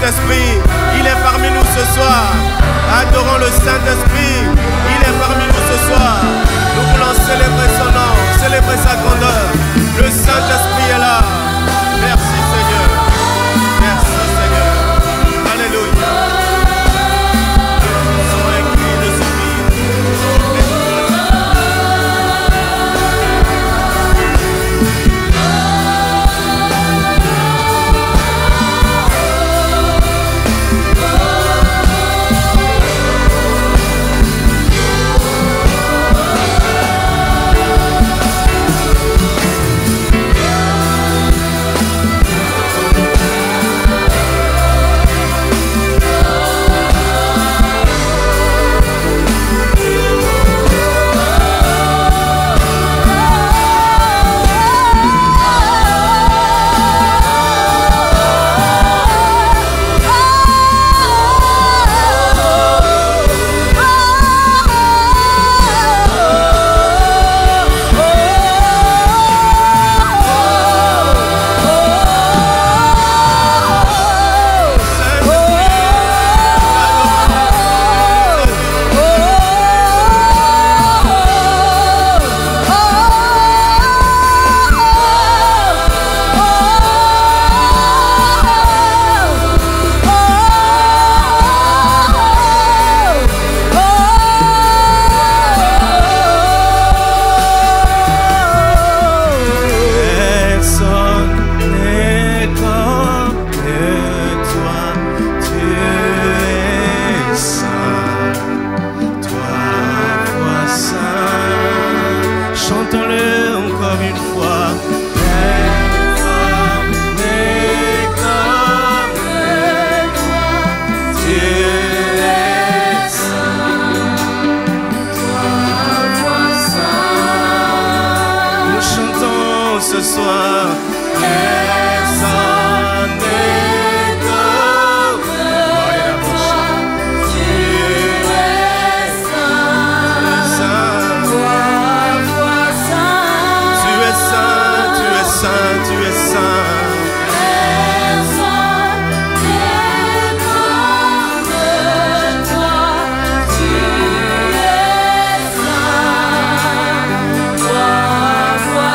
Saint-Esprit, il est parmi nous ce soir. Adorons le Saint-Esprit, il est parmi nous ce soir. Nous voulons célébrer son nom, célébrer sa grandeur. Le Saint-Esprit est là. Merci Seigneur. Merci Seigneur. Alléluia. Nous sommes un cri de soupir. Ce soir, personne n'est comme toi. Tu es saint, toi saint. Tu es saint, tu es saint, tu es saint. Personne n'est comme toi. Tu es saint, toi saint.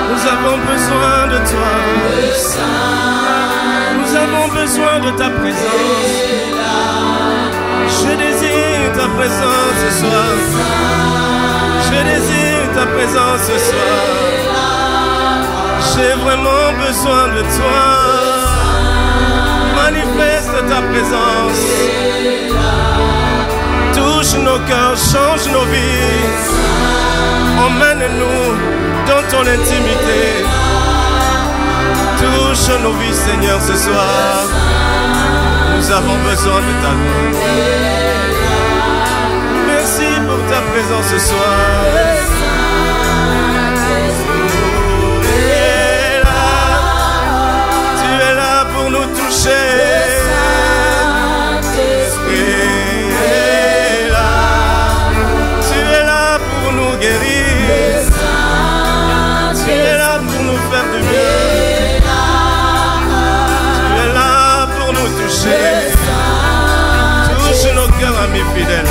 Nous avons besoin de toi. Nous avons besoin de ta présence. Je désire ta présence ce soir. Je désire ta présence ce soir. J'ai vraiment besoin de toi. Manifeste ta présence. Touche nos cœurs, change nos vies. Emmène-nous dans ton intimité. Touche nos vies, Seigneur, ce soir. Nous avons besoin de ta gloire. présent ce soir. Tu es là pour nous toucher. Tu es là pour nous guérir. Tu es là pour nous faire du bien. Tu es là pour nous toucher. Touche nos cœurs, amis fidèles.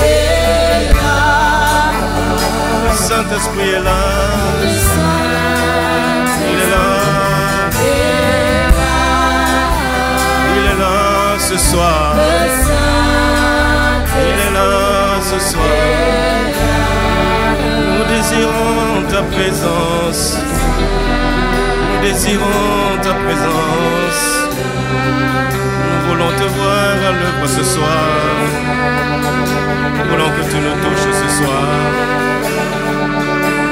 Le Saint-Esprit est là. Il est là. Il est là ce soir. Il est là ce soir. Nous désirons ta présence. Nous désirons ta présence. Nous voulons te voir à l'œuvre ce soir. Nous voulons que tu nous touches ce soir.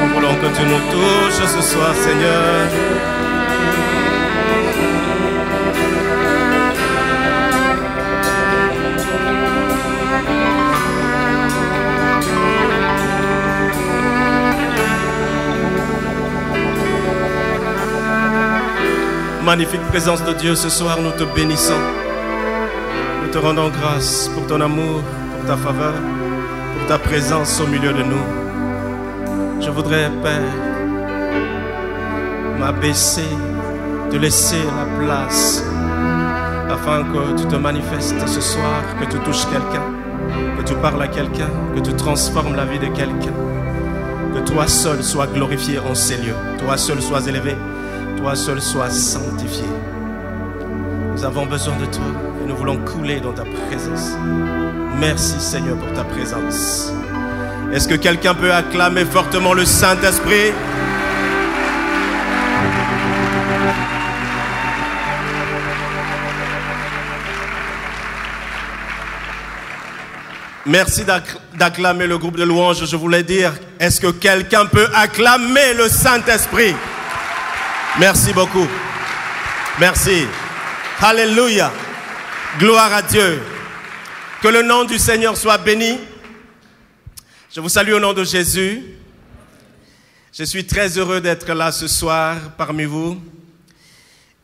Nous voulons que tu nous touches ce soir, Seigneur. Magnifique présence de Dieu, ce soir nous te bénissons. Nous te rendons grâce pour ton amour, pour ta faveur, pour ta présence au milieu de nous. Je voudrais, Père, m'abaisser, te laisser la place afin que tu te manifestes ce soir, que tu touches quelqu'un, que tu parles à quelqu'un, que tu transformes la vie de quelqu'un. Que toi seul sois glorifié en ces lieux, toi seul sois élevé. Toi seul sois sanctifié. Nous avons besoin de toi et nous voulons couler dans ta présence. Merci Seigneur pour ta présence. Est-ce que quelqu'un peut acclamer fortement le Saint-Esprit? Merci d'acclamer le groupe de louanges. Je voulais dire, est-ce que quelqu'un peut acclamer le Saint-Esprit? Merci beaucoup. Merci. Alléluia. Gloire à Dieu. Que le nom du Seigneur soit béni. Je vous salue au nom de Jésus. Je suis très heureux d'être là ce soir parmi vous.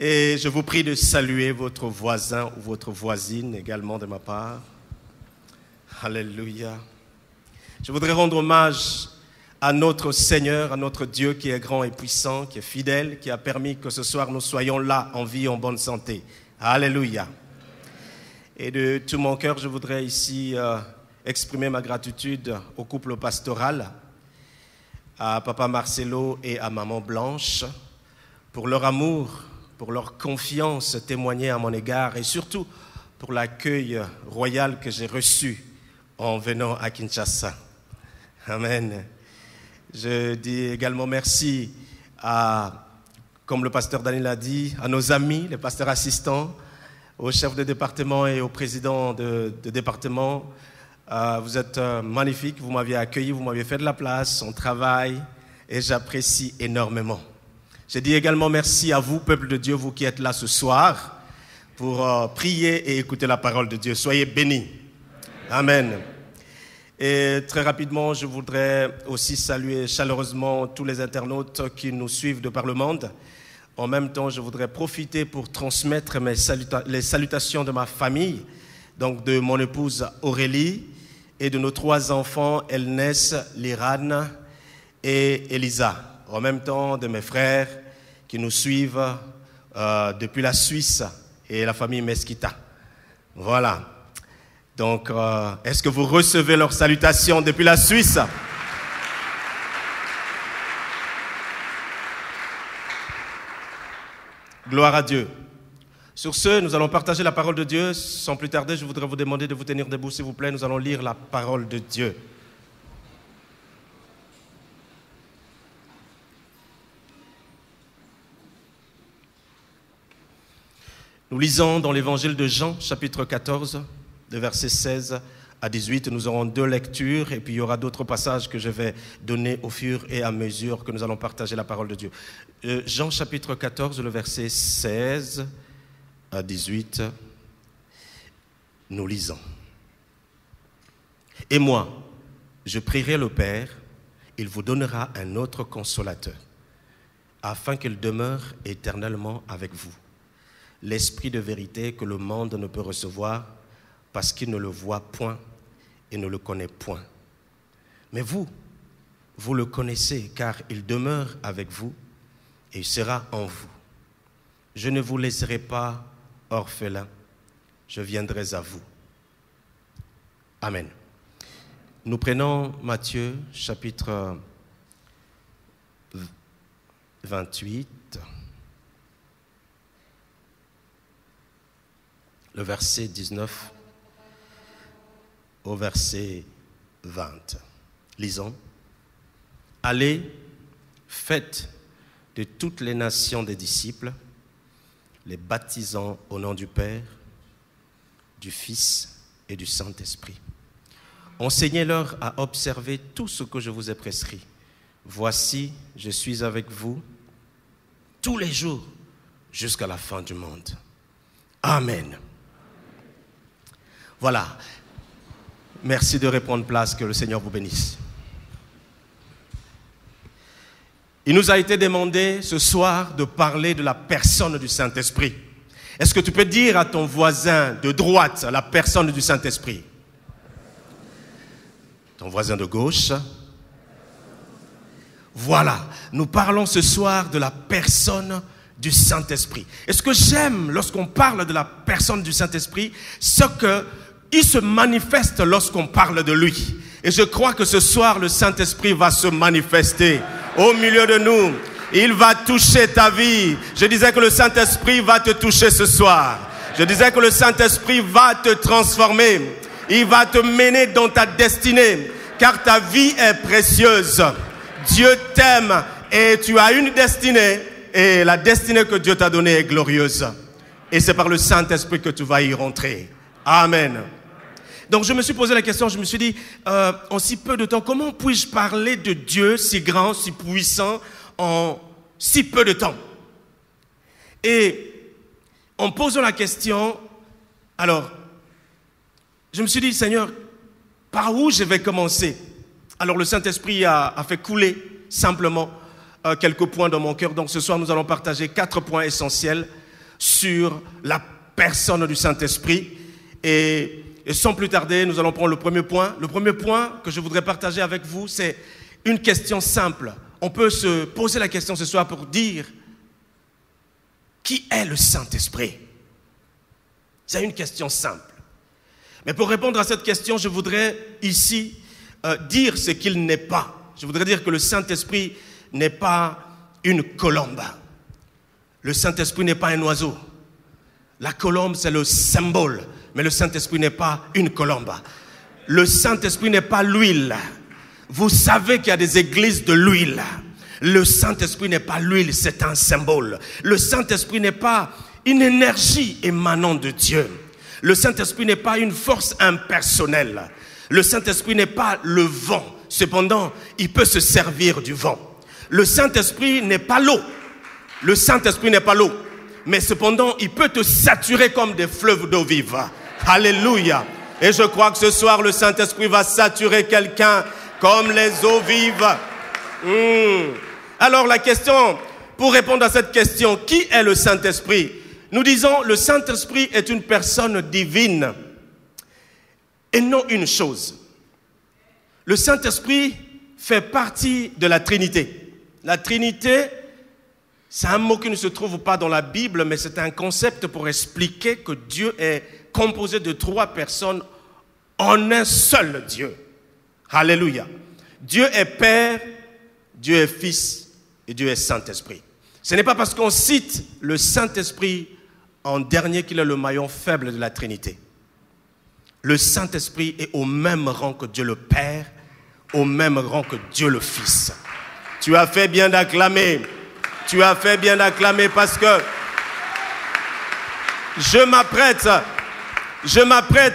Et je vous prie de saluer votre voisin ou votre voisine également de ma part. Alléluia. Je voudrais rendre hommage à notre Seigneur, à notre Dieu qui est grand et puissant, qui est fidèle, qui a permis que ce soir nous soyons là en vie, en bonne santé. Alléluia. Et de tout mon cœur, je voudrais ici exprimer ma gratitude au couple pastoral, à Papa Marcelo et à Maman Blanche, pour leur amour, pour leur confiance témoignée à mon égard et surtout pour l'accueil royal que j'ai reçu en venant à Kinshasa. Amen. Je dis également merci à, comme le pasteur Daniel a dit, à nos amis, les pasteurs assistants, aux chefs de département et aux présidents de département. Vous êtes magnifiques, vous m'aviez accueilli, vous m'aviez fait de la place, on travaille et j'apprécie énormément. Je dis également merci à vous, peuple de Dieu, vous qui êtes là ce soir, pour prier et écouter la parole de Dieu. Soyez bénis. Amen. Et très rapidement, je voudrais aussi saluer chaleureusement tous les internautes qui nous suivent de par le monde. En même temps, je voudrais profiter pour transmettre les salutations de ma famille, donc de mon épouse Aurélie et de nos 3 enfants, Elnès, Liran et Elisa. En même temps, de mes frères qui nous suivent depuis la Suisse et la famille Mesquita. Voilà. Donc, est-ce que vous recevez leurs salutations depuis la Suisse? Gloire à Dieu. Sur ce, nous allons partager la parole de Dieu. Sans plus tarder, je voudrais vous demander de vous tenir debout, s'il vous plaît. Nous allons lire la parole de Dieu. Nous lisons dans l'évangile de Jean, chapitre 14, de versets 16 à 18. Nous aurons 2 lectures et puis il y aura d'autres passages que je vais donner au fur et à mesure que nous allons partager la parole de Dieu. Jean, chapitre 14, le verset 16 à 18, nous lisons. « Et moi, je prierai le Père, il vous donnera un autre consolateur, afin qu'il demeure éternellement avec vous. L'Esprit de vérité que le monde ne peut recevoir, parce qu'il ne le voit point et ne le connaît point. Mais vous, vous le connaissez, car il demeure avec vous et il sera en vous. Je ne vous laisserai pas orphelins, je viendrai à vous. Amen. Nous prenons Matthieu, chapitre 28, le verset 19 au verset 20. Lisons. Allez, faites de toutes les nations des disciples, les baptisant au nom du Père, du Fils et du Saint-Esprit. Enseignez-leur à observer tout ce que je vous ai prescrit. Voici, je suis avec vous tous les jours jusqu'à la fin du monde. Amen. Voilà. Merci de reprendre place, que le Seigneur vous bénisse. Il nous a été demandé ce soir de parler de la personne du Saint-Esprit. Est-ce que tu peux dire à ton voisin de droite la personne du Saint-Esprit? Ton voisin de gauche? Voilà, nous parlons ce soir de la personne du Saint-Esprit. Et ce que j'aime lorsqu'on parle de la personne du Saint-Esprit, c'est qu'il se manifeste lorsqu'on parle de lui. Et je crois que ce soir, le Saint-Esprit va se manifester au milieu de nous. Il va toucher ta vie. Je disais que le Saint-Esprit va te toucher ce soir. Je disais que le Saint-Esprit va te transformer. Il va te mener dans ta destinée, car ta vie est précieuse. Dieu t'aime et tu as une destinée, et la destinée que Dieu t'a donnée est glorieuse. Et c'est par le Saint-Esprit que tu vas y rentrer. Amen. Donc je me suis posé la question, je me suis dit, en si peu de temps, comment puis-je parler de Dieu si grand, si puissant, en si peu de temps? Et en posant la question, alors, je me suis dit, Seigneur, par où je vais commencer? Alors le Saint-Esprit a fait couler simplement quelques points dans mon cœur. Donc ce soir, nous allons partager 4 points essentiels sur la personne du Saint-Esprit. Et sans plus tarder, nous allons prendre le premier point. Le premier point que je voudrais partager avec vous, c'est une question simple. On peut se poser la question ce soir pour dire, qui est le Saint-Esprit? C'est une question simple. Mais pour répondre à cette question, je voudrais ici dire ce qu'il n'est pas. Je voudrais dire que le Saint-Esprit n'est pas une colombe. Le Saint-Esprit n'est pas un oiseau. La colombe, c'est le symbole. Mais le Saint-Esprit n'est pas une colombe. Le Saint-Esprit n'est pas l'huile. Vous savez qu'il y a des églises de l'huile. Le Saint-Esprit n'est pas l'huile, c'est un symbole. Le Saint-Esprit n'est pas une énergie émanant de Dieu. Le Saint-Esprit n'est pas une force impersonnelle. Le Saint-Esprit n'est pas le vent. Cependant, il peut se servir du vent. Le Saint-Esprit n'est pas l'eau. Le Saint-Esprit n'est pas l'eau. Mais cependant, il peut te saturer comme des fleuves d'eau vive. Alléluia. Et je crois que ce soir, le Saint-Esprit va saturer quelqu'un comme les eaux vives. Alors la question, pour répondre à cette question, qui est le Saint-Esprit? Nous disons, le Saint-Esprit est une personne divine et non une chose. Le Saint-Esprit fait partie de la Trinité. La Trinité, c'est un mot qui ne se trouve pas dans la Bible, mais c'est un concept pour expliquer que Dieu est composé de 3 personnes en un seul Dieu. Alléluia. Dieu est Père, Dieu est Fils et Dieu est Saint-Esprit. Ce n'est pas parce qu'on cite le Saint-Esprit en dernier qu'il est le maillon faible de la Trinité. Le Saint-Esprit est au même rang que Dieu le Père, au même rang que Dieu le Fils. Tu as fait bien d'acclamer. Tu as fait bien d'acclamer parce que je m'apprête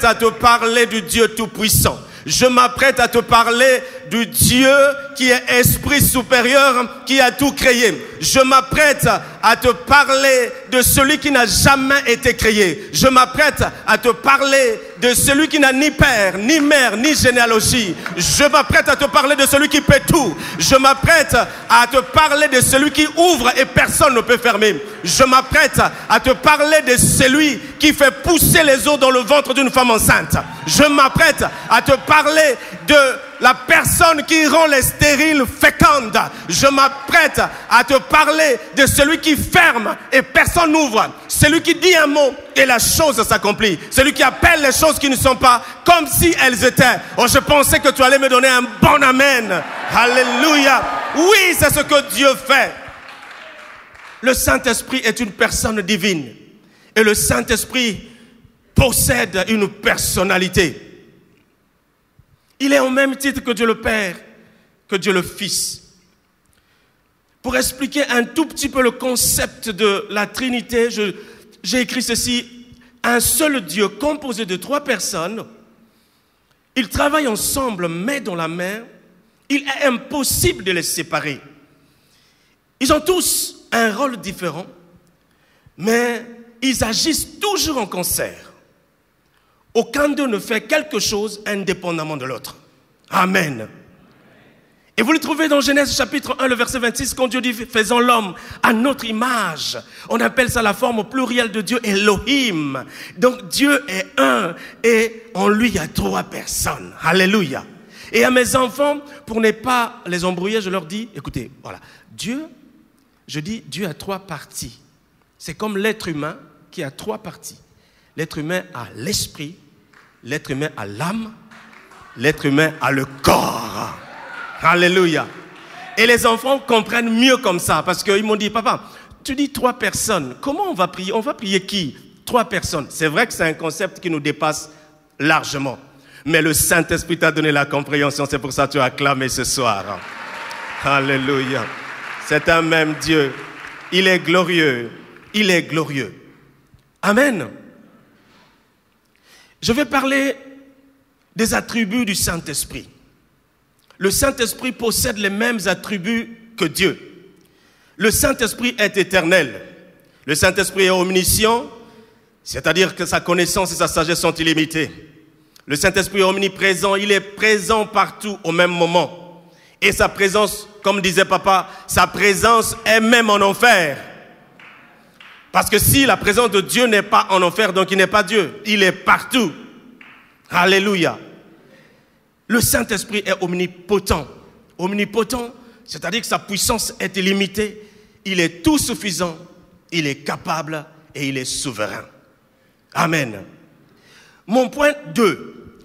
à te parler du Dieu Tout-Puissant. Je m'apprête à te parler du Dieu qui est esprit supérieur, qui a tout créé. Je m'apprête à te parler de celui qui n'a jamais été créé. Je m'apprête à te parler de celui qui n'a ni père, ni mère, ni généalogie. Je m'apprête à te parler de celui qui peut tout. Je m'apprête à te parler de celui qui ouvre et personne ne peut fermer. Je m'apprête à te parler de celui qui fait pousser les os dans le ventre d'une femme enceinte. Je m'apprête à te parler de la personne qui rend les stériles fécondes. Je m'apprête à te parler de celui qui ferme et personne n'ouvre. Celui qui dit un mot et la chose s'accomplit. Celui qui appelle les choses qui ne sont pas comme si elles étaient. Oh, je pensais que tu allais me donner un bon amen. Alléluia. Oui, c'est ce que Dieu fait. Le Saint-Esprit est une personne divine. Et le Saint-Esprit possède une personnalité. Il est au même titre que Dieu le Père, que Dieu le Fils. Pour expliquer un tout petit peu le concept de la Trinité, j'ai écrit ceci. Un seul Dieu composé de 3 personnes. Ils travaillent ensemble, main dans la main. Il est impossible de les séparer. Ils ont tous un rôle différent, mais ils agissent toujours en concert. Aucun d'eux ne fait quelque chose indépendamment de l'autre. Amen. Et vous le trouvez dans Genèse chapitre 1, le verset 26, quand Dieu dit « Faisons l'homme à notre image ». On appelle ça la forme plurielle de Dieu, Elohim. Donc Dieu est un et en lui il y a 3 personnes. Alléluia. Et à mes enfants, pour ne pas les embrouiller, je leur dis, écoutez, voilà, Dieu, je dis Dieu a 3 parties. C'est comme l'être humain qui a 3 parties. L'être humain a l'esprit, l'être humain a l'âme, l'être humain a le corps. Alléluia. Et les enfants comprennent mieux comme ça parce qu'ils m'ont dit, papa, tu dis 3 personnes, comment on va prier? On va prier qui? 3 personnes. C'est vrai que c'est un concept qui nous dépasse largement. Mais le Saint-Esprit t'a donné la compréhension, c'est pour ça que tu as acclamé ce soir. Alléluia. C'est un même Dieu. Il est glorieux. Il est glorieux. Amen. Je vais parler des attributs du Saint-Esprit. Le Saint-Esprit possède les mêmes attributs que Dieu. Le Saint-Esprit est éternel. Le Saint-Esprit est omniscient, c'est-à-dire que sa connaissance et sa sagesse sont illimitées. Le Saint-Esprit est omniprésent, il est présent partout au même moment. Et sa présence, comme disait papa, sa présence est même en enfer. Parce que si la présence de Dieu n'est pas en enfer, donc il n'est pas Dieu. Il est partout. Alléluia. Le Saint-Esprit est omnipotent. Omnipotent, c'est-à-dire que sa puissance est illimitée. Il est tout suffisant, il est capable et il est souverain. Amen. Mon point 2,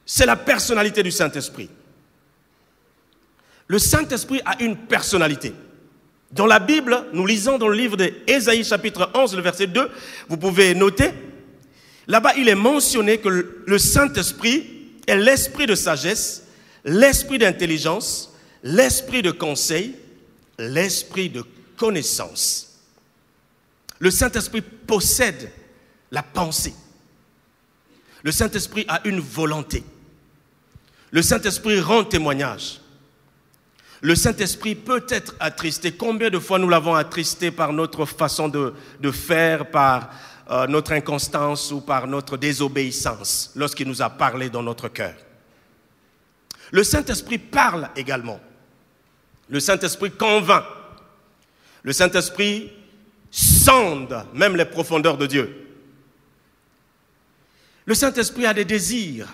c'est la personnalité du Saint-Esprit. Le Saint-Esprit a une personnalité. Dans la Bible, nous lisons dans le livre d'Ésaïe chapitre 11, le verset 2, vous pouvez noter, là-bas il est mentionné que le Saint-Esprit est l'esprit de sagesse, l'esprit d'intelligence, l'esprit de conseil, l'esprit de connaissance. Le Saint-Esprit possède la pensée. Le Saint-Esprit a une volonté. Le Saint-Esprit rend témoignage. Le Saint-Esprit peut être attristé. Combien de fois nous l'avons attristé par notre façon de faire, par notre inconstance ou par notre désobéissance lorsqu'il nous a parlé dans notre cœur. Le Saint-Esprit parle également. Le Saint-Esprit convainc. Le Saint-Esprit sonde même les profondeurs de Dieu. Le Saint-Esprit a des désirs.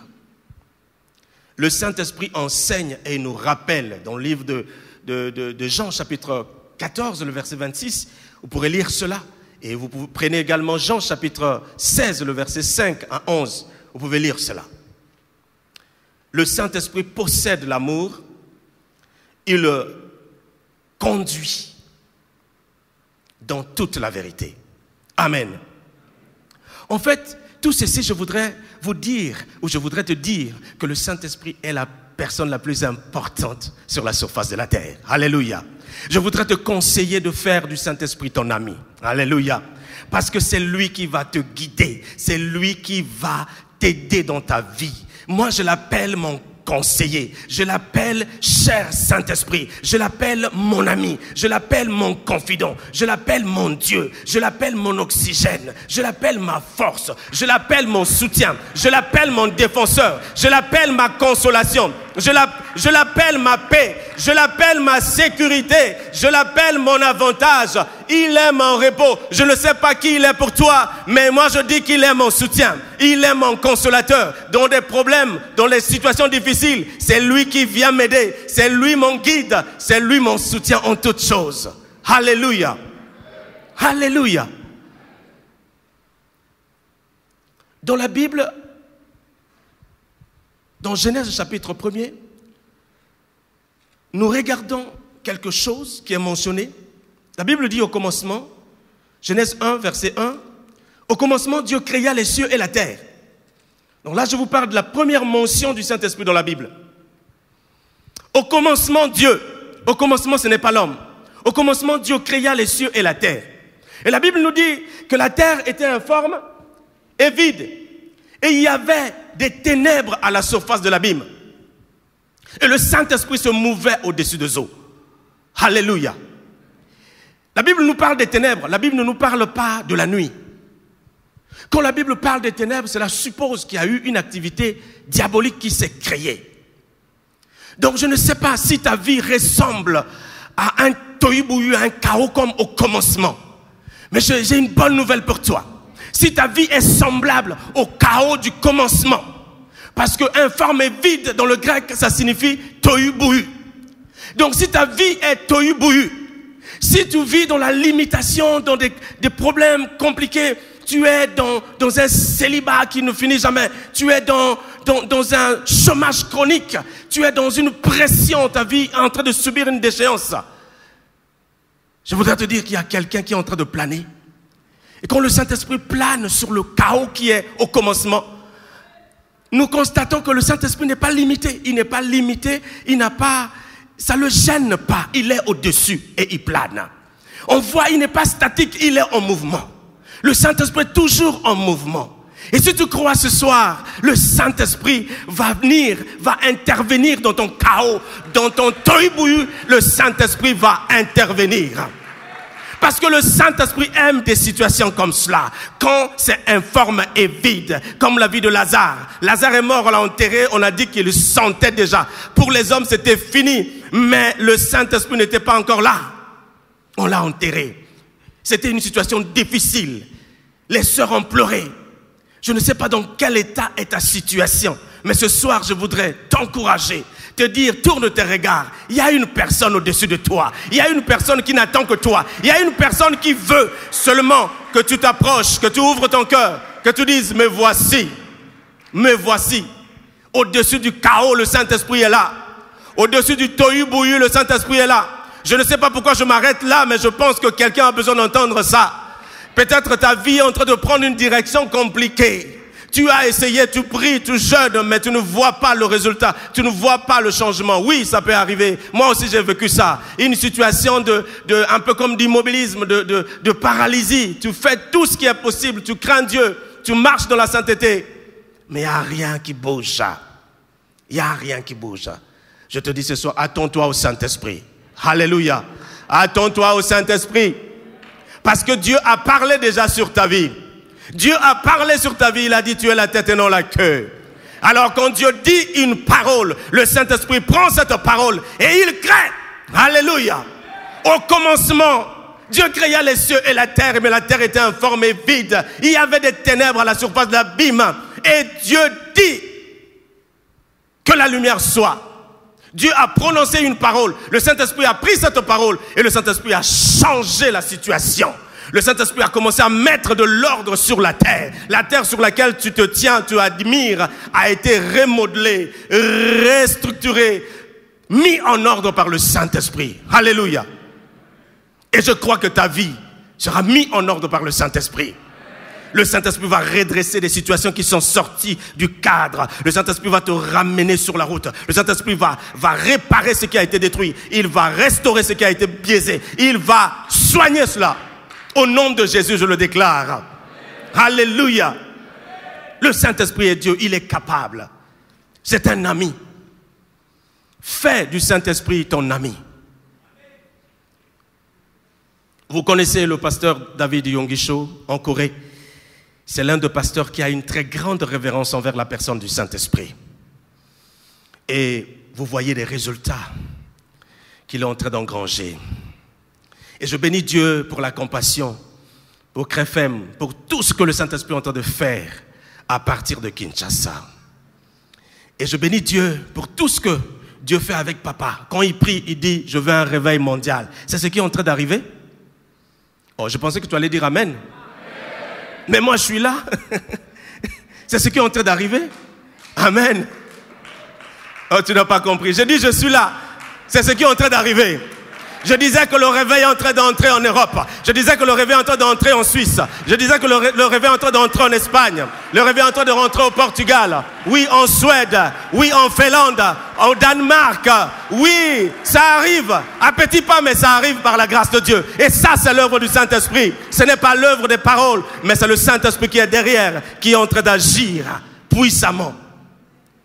Le Saint-Esprit enseigne et nous rappelle. Dans le livre de Jean, chapitre 14, le verset 26, vous pourrez lire cela. Et vous prenez également Jean, chapitre 16, le verset 5 à 11. Vous pouvez lire cela. Le Saint-Esprit possède l'amour. Il le conduit dans toute la vérité. Amen. En fait, tout ceci, je voudrais vous dire, ou je voudrais te dire que le Saint-Esprit est la personne la plus importante sur la surface de la terre. Alléluia. Je voudrais te conseiller de faire du Saint-Esprit ton ami. Alléluia. Parce que c'est lui qui va te guider. C'est lui qui va t'aider dans ta vie. Moi, je l'appelle mon conseiller, je l'appelle cher Saint-Esprit, je l'appelle mon ami, je l'appelle mon confident, je l'appelle mon Dieu, je l'appelle mon oxygène, je l'appelle ma force, je l'appelle mon soutien, je l'appelle mon défenseur, je l'appelle ma consolation, je l'appelle ma paix, je l'appelle ma sécurité, je l'appelle mon avantage. Il est mon repos. Je ne sais pas qui il est pour toi, mais moi je dis qu'il est mon soutien. Il est mon consolateur. Dans des problèmes, dans les situations difficiles, c'est lui qui vient m'aider. C'est lui mon guide. C'est lui mon soutien en toutes choses. Alléluia. Alléluia. Dans la Bible, dans Genèse chapitre 1er, nous regardons quelque chose qui est mentionné. La Bible dit au commencement, Genèse 1, verset 1, au commencement, Dieu créa les cieux et la terre. Donc là, je vous parle de la première mention du Saint-Esprit dans la Bible. Au commencement, Dieu. Au commencement, ce n'est pas l'homme. Au commencement, Dieu créa les cieux et la terre. Et la Bible nous dit que la terre était informe et vide. Et il y avait des ténèbres à la surface de l'abîme. Et le Saint-Esprit se mouvait au-dessus des eaux. Alléluia. La Bible nous parle des ténèbres. La Bible ne nous parle pas de la nuit. Quand la Bible parle des ténèbres, cela suppose qu'il y a eu une activité diabolique qui s'est créée. Donc je ne sais pas si ta vie ressemble à un tohu-bohu, à un chaos comme au commencement. Mais j'ai une bonne nouvelle pour toi. Si ta vie est semblable au chaos du commencement, parce que informe et vide dans le grec, ça signifie tohu-bohu. Donc si ta vie est tohu-bohu, si tu vis dans la limitation, dans des problèmes compliqués, tu es dans un célibat qui ne finit jamais, tu es dans un chômage chronique, tu es dans une pression, ta vie est en train de subir une déchéance. Je voudrais te dire qu'il y a quelqu'un qui est en train de planer. Et quand le Saint-Esprit plane sur le chaos qui est au commencement, nous constatons que le Saint-Esprit n'est pas limité. Il n'est pas limité, ça ne le gêne pas. Il est au-dessus et il plane. On voit, il n'est pas statique, il est en mouvement. Le Saint-Esprit est toujours en mouvement. Et si tu crois ce soir, le Saint-Esprit va venir, va intervenir dans ton chaos, dans ton tohu-bohu, le Saint-Esprit va intervenir. Parce que le Saint-Esprit aime des situations comme cela, quand c'est informe et vide, comme la vie de Lazare. Lazare est mort, on l'a enterré, on a dit qu'il sentait déjà. Pour les hommes, c'était fini, mais le Saint-Esprit n'était pas encore là. On l'a enterré. C'était une situation difficile. Les sœurs ont pleuré. Je ne sais pas dans quel état est ta situation, mais ce soir, je voudrais t'encourager, te dire, tourne tes regards. Il y a une personne au-dessus de toi. Il y a une personne qui n'attend que toi. Il y a une personne qui veut seulement que tu t'approches, que tu ouvres ton cœur, que tu dises, me voici. Me voici. Au-dessus du chaos, le Saint-Esprit est là. Au-dessus du tohu-bohu, le Saint-Esprit est là. Je ne sais pas pourquoi je m'arrête là, mais je pense que quelqu'un a besoin d'entendre ça. Peut-être ta vie est en train de prendre une direction compliquée. Tu as essayé, tu pries, tu jeûnes, mais tu ne vois pas le résultat. Tu ne vois pas le changement. Oui, ça peut arriver. Moi aussi, j'ai vécu ça. Une situation un peu comme d'immobilisme, de paralysie. Tu fais tout ce qui est possible. Tu crains Dieu. Tu marches dans la sainteté. Mais il n'y a rien qui bouge. Il n'y a rien qui bouge. Je te dis ce soir, attends-toi au Saint-Esprit. Alléluia. Attends-toi au Saint-Esprit. Parce que Dieu a parlé déjà sur ta vie. Dieu a parlé sur ta vie. Il a dit, tu es la tête et non la queue. Alors quand Dieu dit une parole, le Saint-Esprit prend cette parole et il crée. Alléluia. Au commencement, Dieu créa les cieux et la terre, mais la terre était informe et vide. Il y avait des ténèbres à la surface de l'abîme. Et Dieu dit que la lumière soit. Dieu a prononcé une parole. Le Saint-Esprit a pris cette parole et le Saint-Esprit a changé la situation. Le Saint-Esprit a commencé à mettre de l'ordre sur la terre. La terre sur laquelle tu te tiens, tu admires, a été remodelée, restructurée, mis en ordre par le Saint-Esprit. Alléluia. Et je crois que ta vie sera mise en ordre par le Saint-Esprit. Le Saint-Esprit va redresser des situations qui sont sorties du cadre. Le Saint-Esprit va te ramener sur la route. Le Saint-Esprit va réparer ce qui a été détruit. Il va restaurer ce qui a été biaisé. Il va soigner cela. Au nom de Jésus, je le déclare. Alléluia. Le Saint-Esprit est Dieu. Il est capable. C'est un ami. Fais du Saint-Esprit ton ami. Vous connaissez le pasteur David Yongisho en Corée. C'est l'un des pasteurs qui a une très grande révérence envers la personne du Saint-Esprit. Et vous voyez les résultats qu'il est en train d'engranger. Et je bénis Dieu pour la compassion, pour Krefem, pour tout ce que le Saint-Esprit est en train de faire à partir de Kinshasa. Et je bénis Dieu pour tout ce que Dieu fait avec papa. Quand il prie, il dit, je veux un réveil mondial. C'est ce qui est en train d'arriver? Oh, je pensais que tu allais dire Amen. Amen. Mais moi, je suis là. C'est ce qui est en train d'arriver? Amen. Oh, tu n'as pas compris. Je dis, je suis là. C'est ce qui est en train d'arriver. Je disais que le réveil est en train d'entrer en Europe. Je disais que le réveil est en train d'entrer en Suisse. Je disais que le réveil est en train d'entrer en Espagne. Le réveil est en train de rentrer au Portugal. Oui, en Suède. Oui, en Finlande. Au Danemark. Oui, ça arrive. À petits pas, mais ça arrive par la grâce de Dieu. Et ça, c'est l'œuvre du Saint-Esprit. Ce n'est pas l'œuvre des paroles, mais c'est le Saint-Esprit qui est derrière, qui est en train d'agir puissamment.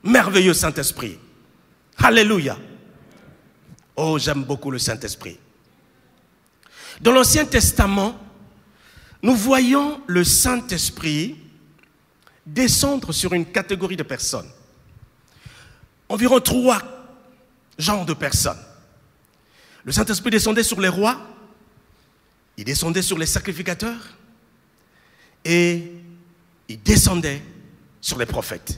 Merveilleux Saint-Esprit. Alléluia. Oh, j'aime beaucoup le Saint-Esprit. Dans l'Ancien Testament, nous voyons le Saint-Esprit descendre sur une catégorie de personnes. Environ 3 genres de personnes. Le Saint-Esprit descendait sur les rois, il descendait sur les sacrificateurs et il descendait sur les prophètes.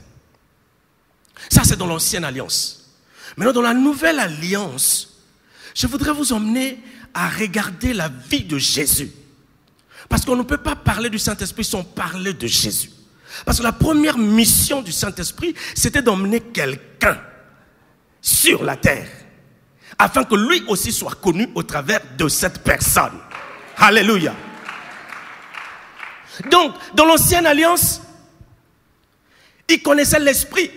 Ça, c'est dans l'Ancienne Alliance. Maintenant, dans la Nouvelle Alliance, je voudrais vous emmener à regarder la vie de Jésus. Parce qu'on ne peut pas parler du Saint-Esprit sans parler de Jésus. Parce que la première mission du Saint-Esprit, c'était d'emmener quelqu'un sur la terre, afin que lui aussi soit connu au travers de cette personne. Alléluia. Donc, dans l'Ancienne Alliance, ils connaissaient l'Esprit,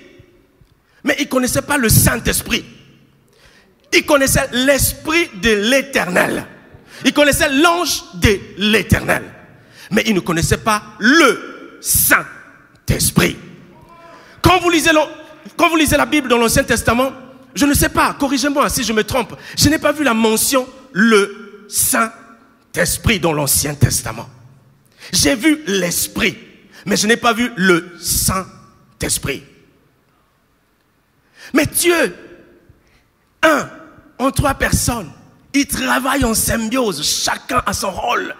mais ils ne connaissaient pas le Saint-Esprit. Ils connaissaient l'Esprit de l'Éternel. Ils connaissaient l'ange de l'Éternel. Mais ils ne connaissaient pas le Saint-Esprit. Quand vous lisez la Bible dans l'Ancien Testament, je ne sais pas, corrigez-moi si je me trompe, je n'ai pas vu la mention le Saint-Esprit dans l'Ancien Testament. J'ai vu l'Esprit, mais je n'ai pas vu le Saint-Esprit. Mais Dieu, en 3 personnes, ils travaillent en symbiose, chacun a son rôle.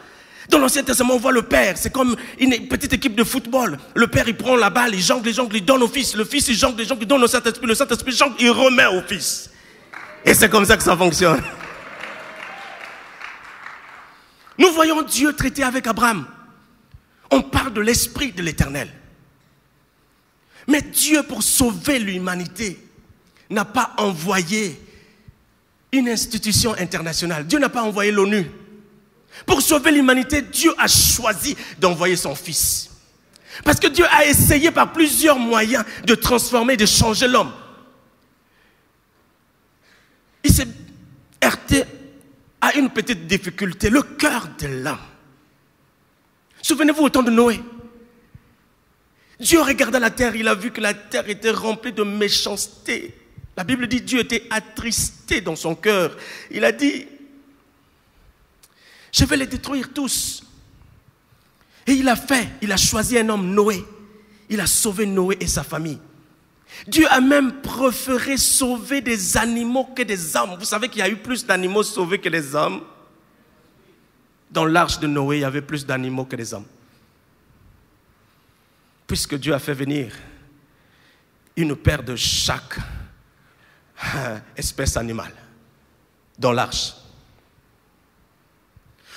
Dans l'Ancien Testament, on voit le Père, c'est comme une petite équipe de football. Le Père, il prend la balle, il jongle, il donne au Fils. Le Fils, il jongle, il donne au Saint-Esprit. Le Saint-Esprit jongle, il remet au Fils. Et c'est comme ça que ça fonctionne. Nous voyons Dieu traiter avec Abraham. On parle de l'Esprit de l'Éternel. Mais Dieu, pour sauver l'humanité, n'a pas envoyé une institution internationale. Dieu n'a pas envoyé l'ONU. Pour sauver l'humanité, Dieu a choisi d'envoyer son Fils. Parce que Dieu a essayé par plusieurs moyens de transformer, de changer l'homme. Il s'est heurté à une petite difficulté, le cœur de l'homme. Souvenez-vous au temps de Noé. Dieu regarda la terre, il a vu que la terre était remplie de méchanceté. La Bible dit que Dieu était attristé dans son cœur. Il a dit, je vais les détruire tous. Et il a choisi un homme, Noé. Il a sauvé Noé et sa famille. Dieu a même préféré sauver des animaux que des hommes. Vous savez qu'il y a eu plus d'animaux sauvés que des hommes. Dans l'arche de Noé, il y avait plus d'animaux que des hommes. Puisque Dieu a fait venir une paire de chaque espèce animale dans l'arche.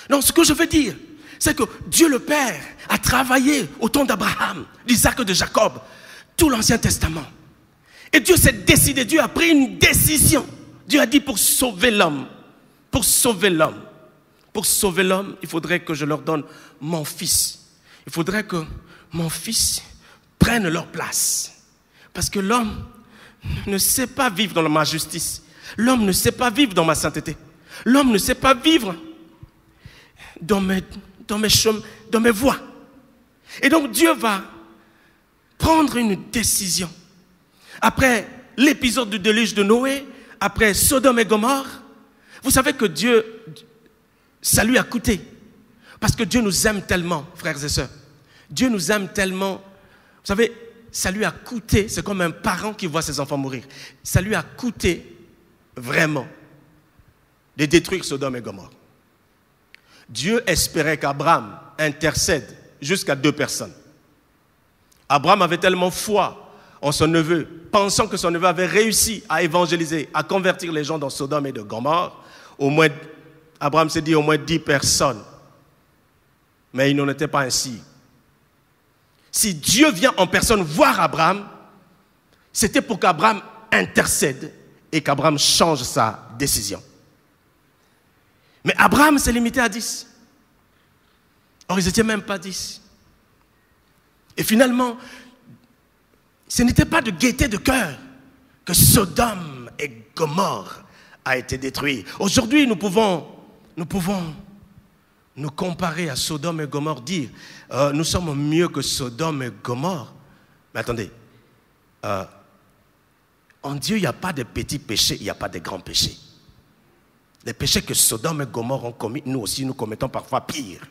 Donc ce que je veux dire, c'est que Dieu le Père a travaillé au temps d'Abraham, d'Isaac et de Jacob, tout l'Ancien Testament. Et Dieu s'est décidé, Dieu a pris une décision. Dieu a dit pour sauver l'homme, il faudrait que je leur donne mon fils. Il faudrait que mon fils prenne leur place. Parce que l'homme ne sait pas vivre dans ma justice. L'homme ne sait pas vivre dans ma sainteté. L'homme ne sait pas vivre dans mes chemins, dans mes voies. Et donc Dieu va prendre une décision. Après l'épisode du déluge de Noé, après Sodome et Gomorrhe, vous savez que Dieu, ça lui a coûté. Parce que Dieu nous aime tellement, frères et sœurs. Dieu nous aime tellement. Vous savez, ça lui a coûté, c'est comme un parent qui voit ses enfants mourir. Ça lui a coûté vraiment de détruire Sodome et Gomorrhe. Dieu espérait qu'Abraham intercède jusqu'à 2 personnes. Abraham avait tellement foi en son neveu, pensant que son neveu avait réussi à évangéliser, à convertir les gens dans Sodome et de Gomorrhe. Abraham s'est dit au moins 10 personnes. Mais il n'en était pas ainsi. Si Dieu vient en personne voir Abraham, c'était pour qu'Abraham intercède et qu'Abraham change sa décision. Mais Abraham s'est limité à 10. Or, ils n'étaient même pas 10. Et finalement, ce n'était pas de gaieté de cœur que Sodome et Gomorrhe a été détruit. Aujourd'hui, nous pouvons nous comparer à Sodome et Gomorrhe, dire nous sommes mieux que Sodome et Gomorrhe. Mais attendez, en Dieu, il n'y a pas de petits péchés, il n'y a pas de grands péchés. Les péchés que Sodome et Gomorrhe ont commis, nous aussi, nous commettons parfois pire.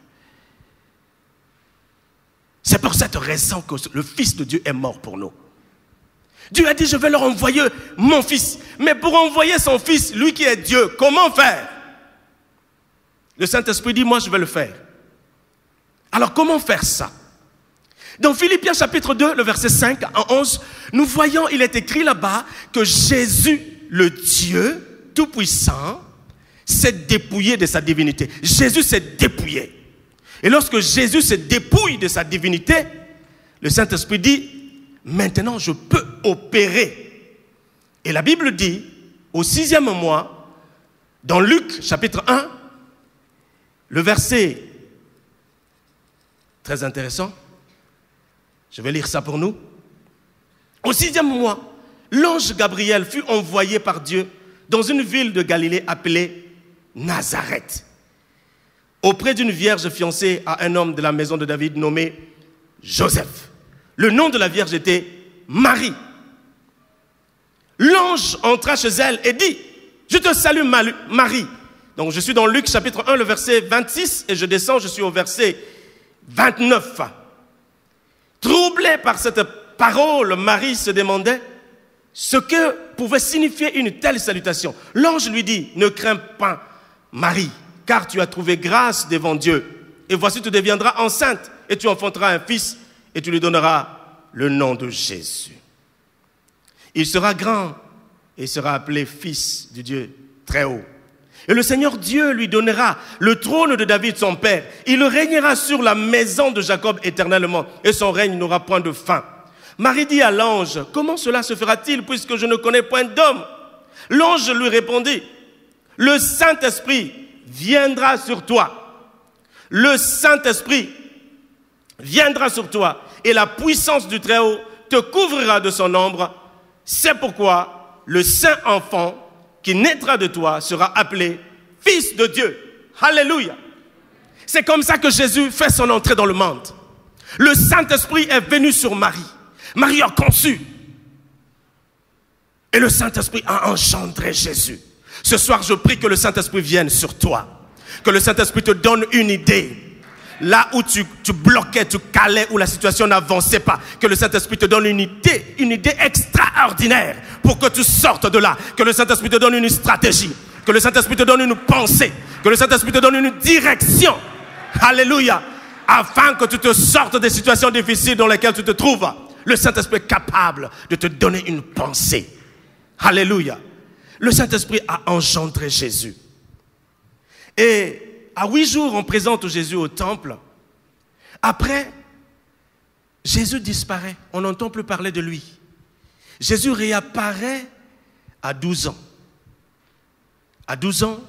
C'est pour cette raison que le Fils de Dieu est mort pour nous. Dieu a dit, je vais leur envoyer mon Fils. Mais pour envoyer son Fils, lui qui est Dieu, comment faire? Le Saint-Esprit dit, moi je vais le faire. Alors comment faire ça? Dans Philippiens chapitre 2, le verset 5 à 11, nous voyons, il est écrit là-bas que Jésus, le Dieu Tout-Puissant, s'est dépouillé de sa divinité. Jésus s'est dépouillé. Et lorsque Jésus se dépouille de sa divinité, le Saint-Esprit dit, maintenant je peux opérer. Et la Bible dit, au 6e mois, dans Luc chapitre 1, le verset, très intéressant, je vais lire ça pour nous. Au 6e mois, l'ange Gabriel fut envoyé par Dieu dans une ville de Galilée appelée Nazareth, auprès d'une vierge fiancée à un homme de la maison de David nommé Joseph. Le nom de la vierge était Marie. L'ange entra chez elle et dit, je te salue Marie. Donc je suis dans Luc chapitre 1, le verset 26, et je descends, je suis au verset 29. Troublée par cette parole, Marie se demandait ce que pouvait signifier une telle salutation. L'ange lui dit, ne crains pas Marie, car tu as trouvé grâce devant Dieu. Et voici, tu deviendras enceinte, et tu enfanteras un fils, et tu lui donneras le nom de Jésus. Il sera grand, et il sera appelé fils du Dieu très haut. Et le Seigneur Dieu lui donnera le trône de David son père. Il régnera sur la maison de Jacob éternellement, et son règne n'aura point de fin. Marie dit à l'ange, comment cela se fera-t-il puisque je ne connais point d'homme? L'ange lui répondit, le Saint-Esprit viendra sur toi. Le Saint-Esprit viendra sur toi et la puissance du Très-Haut te couvrira de son ombre. C'est pourquoi le saint enfant qui naîtra de toi sera appelé Fils de Dieu. Alléluia. C'est comme ça que Jésus fait son entrée dans le monde. Le Saint-Esprit est venu sur Marie. Marie a conçu. Et le Saint-Esprit a engendré Jésus. Ce soir, je prie que le Saint-Esprit vienne sur toi. Que le Saint-Esprit te donne une idée. Là où tu bloquais, tu calais, où la situation n'avançait pas. Que le Saint-Esprit te donne une idée extraordinaire pour que tu sortes de là. Que le Saint-Esprit te donne une stratégie. Que le Saint-Esprit te donne une pensée. Que le Saint-Esprit te donne une direction. Alléluia. Afin que tu te sortes des situations difficiles dans lesquelles tu te trouves. Le Saint-Esprit est capable de te donner une pensée. Alléluia. Le Saint-Esprit a engendré Jésus. Et à 8 jours, on présente Jésus au temple. Après, Jésus disparaît. On n'entend plus parler de lui. Jésus réapparaît à 12 ans. À 12 ans,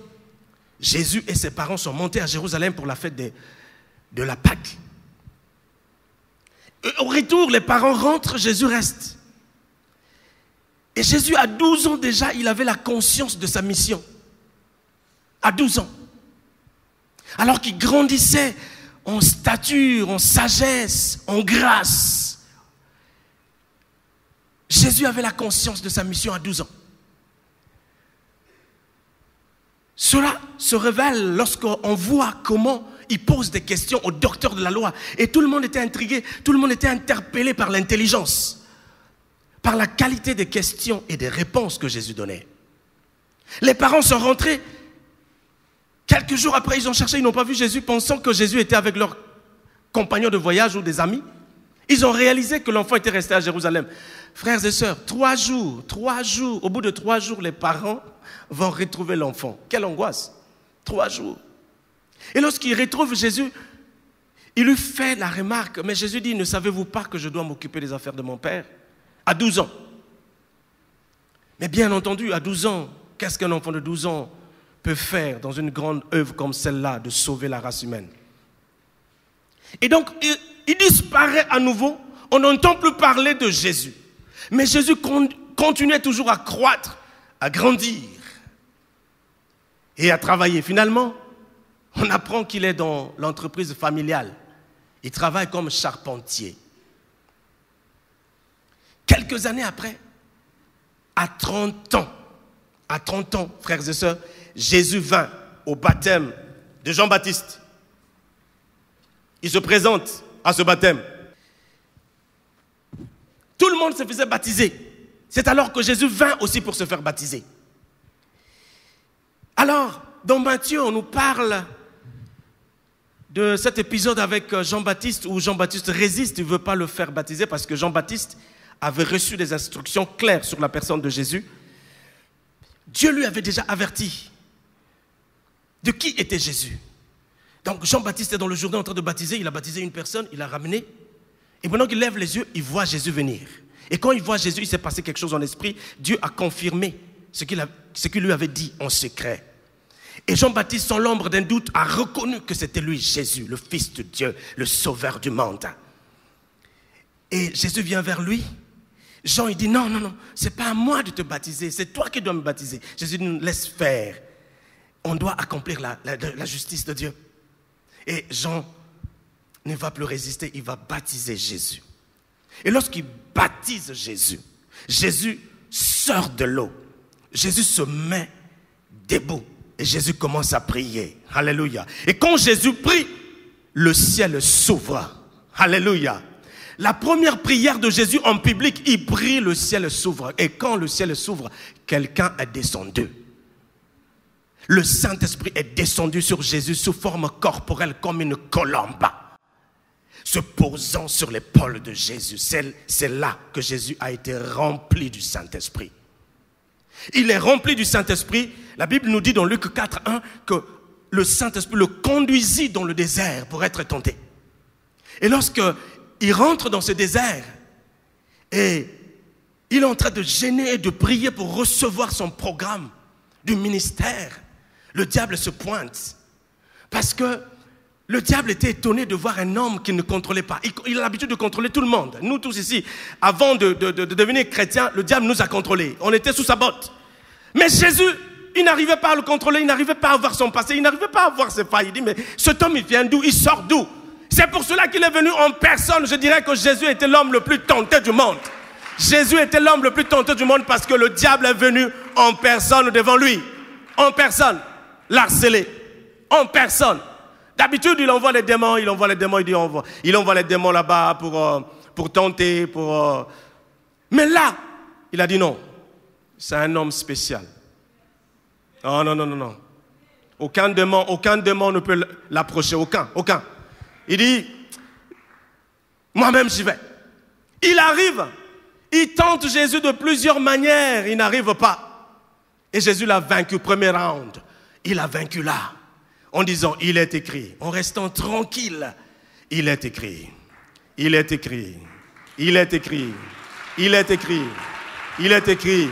Jésus et ses parents sont montés à Jérusalem pour la fête de la Pâque. Et au retour, les parents rentrent, Jésus reste. Et Jésus, à 12 ans déjà, il avait la conscience de sa mission. À 12 ans. Alors qu'il grandissait en stature, en sagesse, en grâce. Jésus avait la conscience de sa mission à 12 ans. Cela se révèle lorsqu'on voit comment il pose des questions aux docteurs de la loi. Et tout le monde était intrigué, tout le monde était interpellé par l'intelligence, par la qualité des questions et des réponses que Jésus donnait. Les parents sont rentrés. Quelques jours après, ils ont cherché, ils n'ont pas vu Jésus, pensant que Jésus était avec leurs compagnons de voyage ou des amis. Ils ont réalisé que l'enfant était resté à Jérusalem. Frères et sœurs, 3 jours, au bout de 3 jours, les parents vont retrouver l'enfant. Quelle angoisse! 3 jours. Et lorsqu'ils retrouvent Jésus, il lui fait la remarque, mais Jésus dit, ne savez-vous pas que je dois m'occuper des affaires de mon Père? À 12 ans. Mais bien entendu, à 12 ans, qu'est-ce qu'un enfant de 12 ans peut faire dans une grande œuvre comme celle-là de sauver la race humaine? Et donc, il disparaît à nouveau. On n'entend plus parler de Jésus. Mais Jésus continuait toujours à croître, à grandir et à travailler. Finalement, on apprend qu'il est dans l'entreprise familiale. Il travaille comme charpentier. Quelques années après, à 30 ans, frères et sœurs, Jésus vint au baptême de Jean-Baptiste. Il se présente à ce baptême. Tout le monde se faisait baptiser. C'est alors que Jésus vint aussi pour se faire baptiser. Alors, dans Matthieu, on nous parle de cet épisode avec Jean-Baptiste où Jean-Baptiste résiste, il ne veut pas le faire baptiser parce que Jean-Baptiste avait reçu des instructions claires sur la personne de Jésus. Dieu lui avait déjà averti de qui était Jésus. Donc Jean-Baptiste est dans le Jourdain en train de baptiser, il a baptisé une personne, il l'a ramené. Et pendant qu'il lève les yeux, il voit Jésus venir. Et quand il voit Jésus, il s'est passé quelque chose en esprit. Dieu a confirmé ce qu'il lui avait dit en secret. Et Jean-Baptiste, sans l'ombre d'un doute, a reconnu que c'était lui, Jésus, le Fils de Dieu, le Sauveur du monde. Et Jésus vient vers lui. Jean, il dit, non, c'est pas à moi de te baptiser, c'est toi qui dois me baptiser. Jésus nous laisse faire. On doit accomplir la justice de Dieu. Et Jean ne va plus résister, il va baptiser Jésus. Et lorsqu'il baptise Jésus, Jésus sort de l'eau. Jésus se met debout et Jésus commence à prier. Alléluia. Et quand Jésus prie, le ciel s'ouvre. Alléluia. La première prière de Jésus en public, il prie, le ciel s'ouvre. Et quand le ciel s'ouvre, quelqu'un est descendu. Le Saint-Esprit est descendu sur Jésus sous forme corporelle comme une colombe, se posant sur l'épaule de Jésus. C'est là que Jésus a été rempli du Saint-Esprit. Il est rempli du Saint-Esprit. La Bible nous dit dans Luc 4:1 que le Saint-Esprit le conduisit dans le désert pour être tenté. Et lorsqu'il rentre dans ce désert et il est en train de jeûner et de prier pour recevoir son programme du ministère, le diable se pointe. Parce que le diable était étonné de voir un homme qui ne contrôlait pas. Il a l'habitude de contrôler tout le monde. Nous tous ici, avant de devenir chrétiens, le diable nous a contrôlés. On était sous sa botte. Mais Jésus, il n'arrivait pas à le contrôler, il n'arrivait pas à voir son passé, il n'arrivait pas à voir ses failles. Il dit, mais cet homme, il vient d'où? Il sort d'où? C'est pour cela qu'il est venu en personne. Je dirais que Jésus était l'homme le plus tenté du monde. Jésus était l'homme le plus tenté du monde parce que le diable est venu en personne devant lui. En personne. L'harceler. En personne. D'habitude, il envoie les démons, il envoie les démons là-bas pour tenter, Mais là, il a dit non. C'est un homme spécial. Oh, non. Aucun démon ne peut l'approcher. Aucun. Il dit, moi-même j'y vais. Il arrive. Il tente Jésus de plusieurs manières. Il n'arrive pas. Et Jésus l'a vaincu. Premier round. Il a vaincu là. En disant, il est écrit. En restant tranquille. Il est écrit. Il est écrit. Il est écrit. Il est écrit. Il est écrit.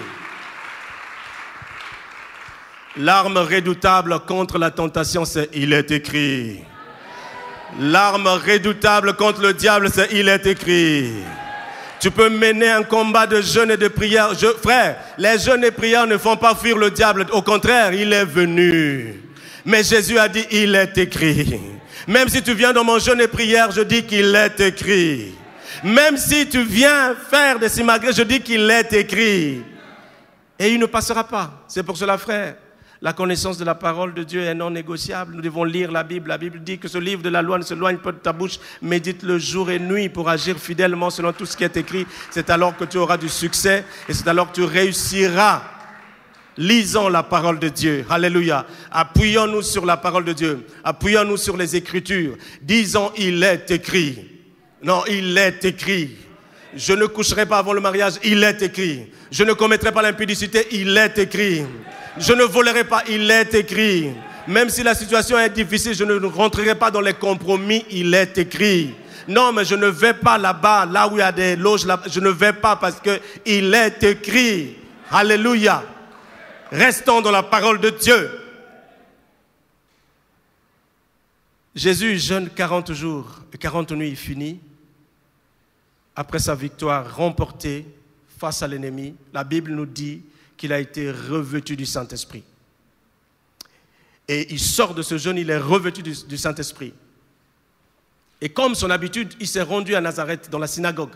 L'arme redoutable contre la tentation, c'est il est écrit. L'arme redoutable contre le diable, c'est il est écrit. Tu peux mener un combat de jeûne et de prière. Frère, les jeûnes et prières ne font pas fuir le diable. Au contraire, il est venu. Mais Jésus a dit, il est écrit. Même si tu viens dans mon jeûne et prière, je dis qu'il est écrit. Même si tu viens faire des simagrées, je dis qu'il est écrit. Et il ne passera pas. C'est pour cela, frère, La connaissance de la parole de Dieu est non négociable. Nous devons lire la Bible. La Bible dit que ce livre de la loi ne s'éloigne pas de ta bouche. Médite-le jour et nuit pour agir fidèlement selon tout ce qui est écrit. C'est alors que tu auras du succès et c'est alors que tu réussiras. Lisons la parole de Dieu. Alléluia. Appuyons-nous sur la parole de Dieu. Appuyons-nous sur les Écritures. Disons, il est écrit. Non, il est écrit. Je ne coucherai pas avant le mariage. Il est écrit. Je ne commettrai pas l'impudicité. Il est écrit. Je ne volerai pas, il est écrit. Même si la situation est difficile, je ne rentrerai pas dans les compromis, il est écrit. Non, mais je ne vais pas là-bas, là où il y a des loges, là, je ne vais pas parce qu'il est écrit. Alléluia. Restons dans la parole de Dieu. Jésus jeûne 40 jours et 40 nuits finis. Après sa victoire remportée face à l'ennemi, la Bible nous dit qu'il a été revêtu du Saint-Esprit. Et il sort de ce jeûne, il est revêtu du Saint-Esprit. Et comme son habitude, il s'est rendu à Nazareth, dans la synagogue.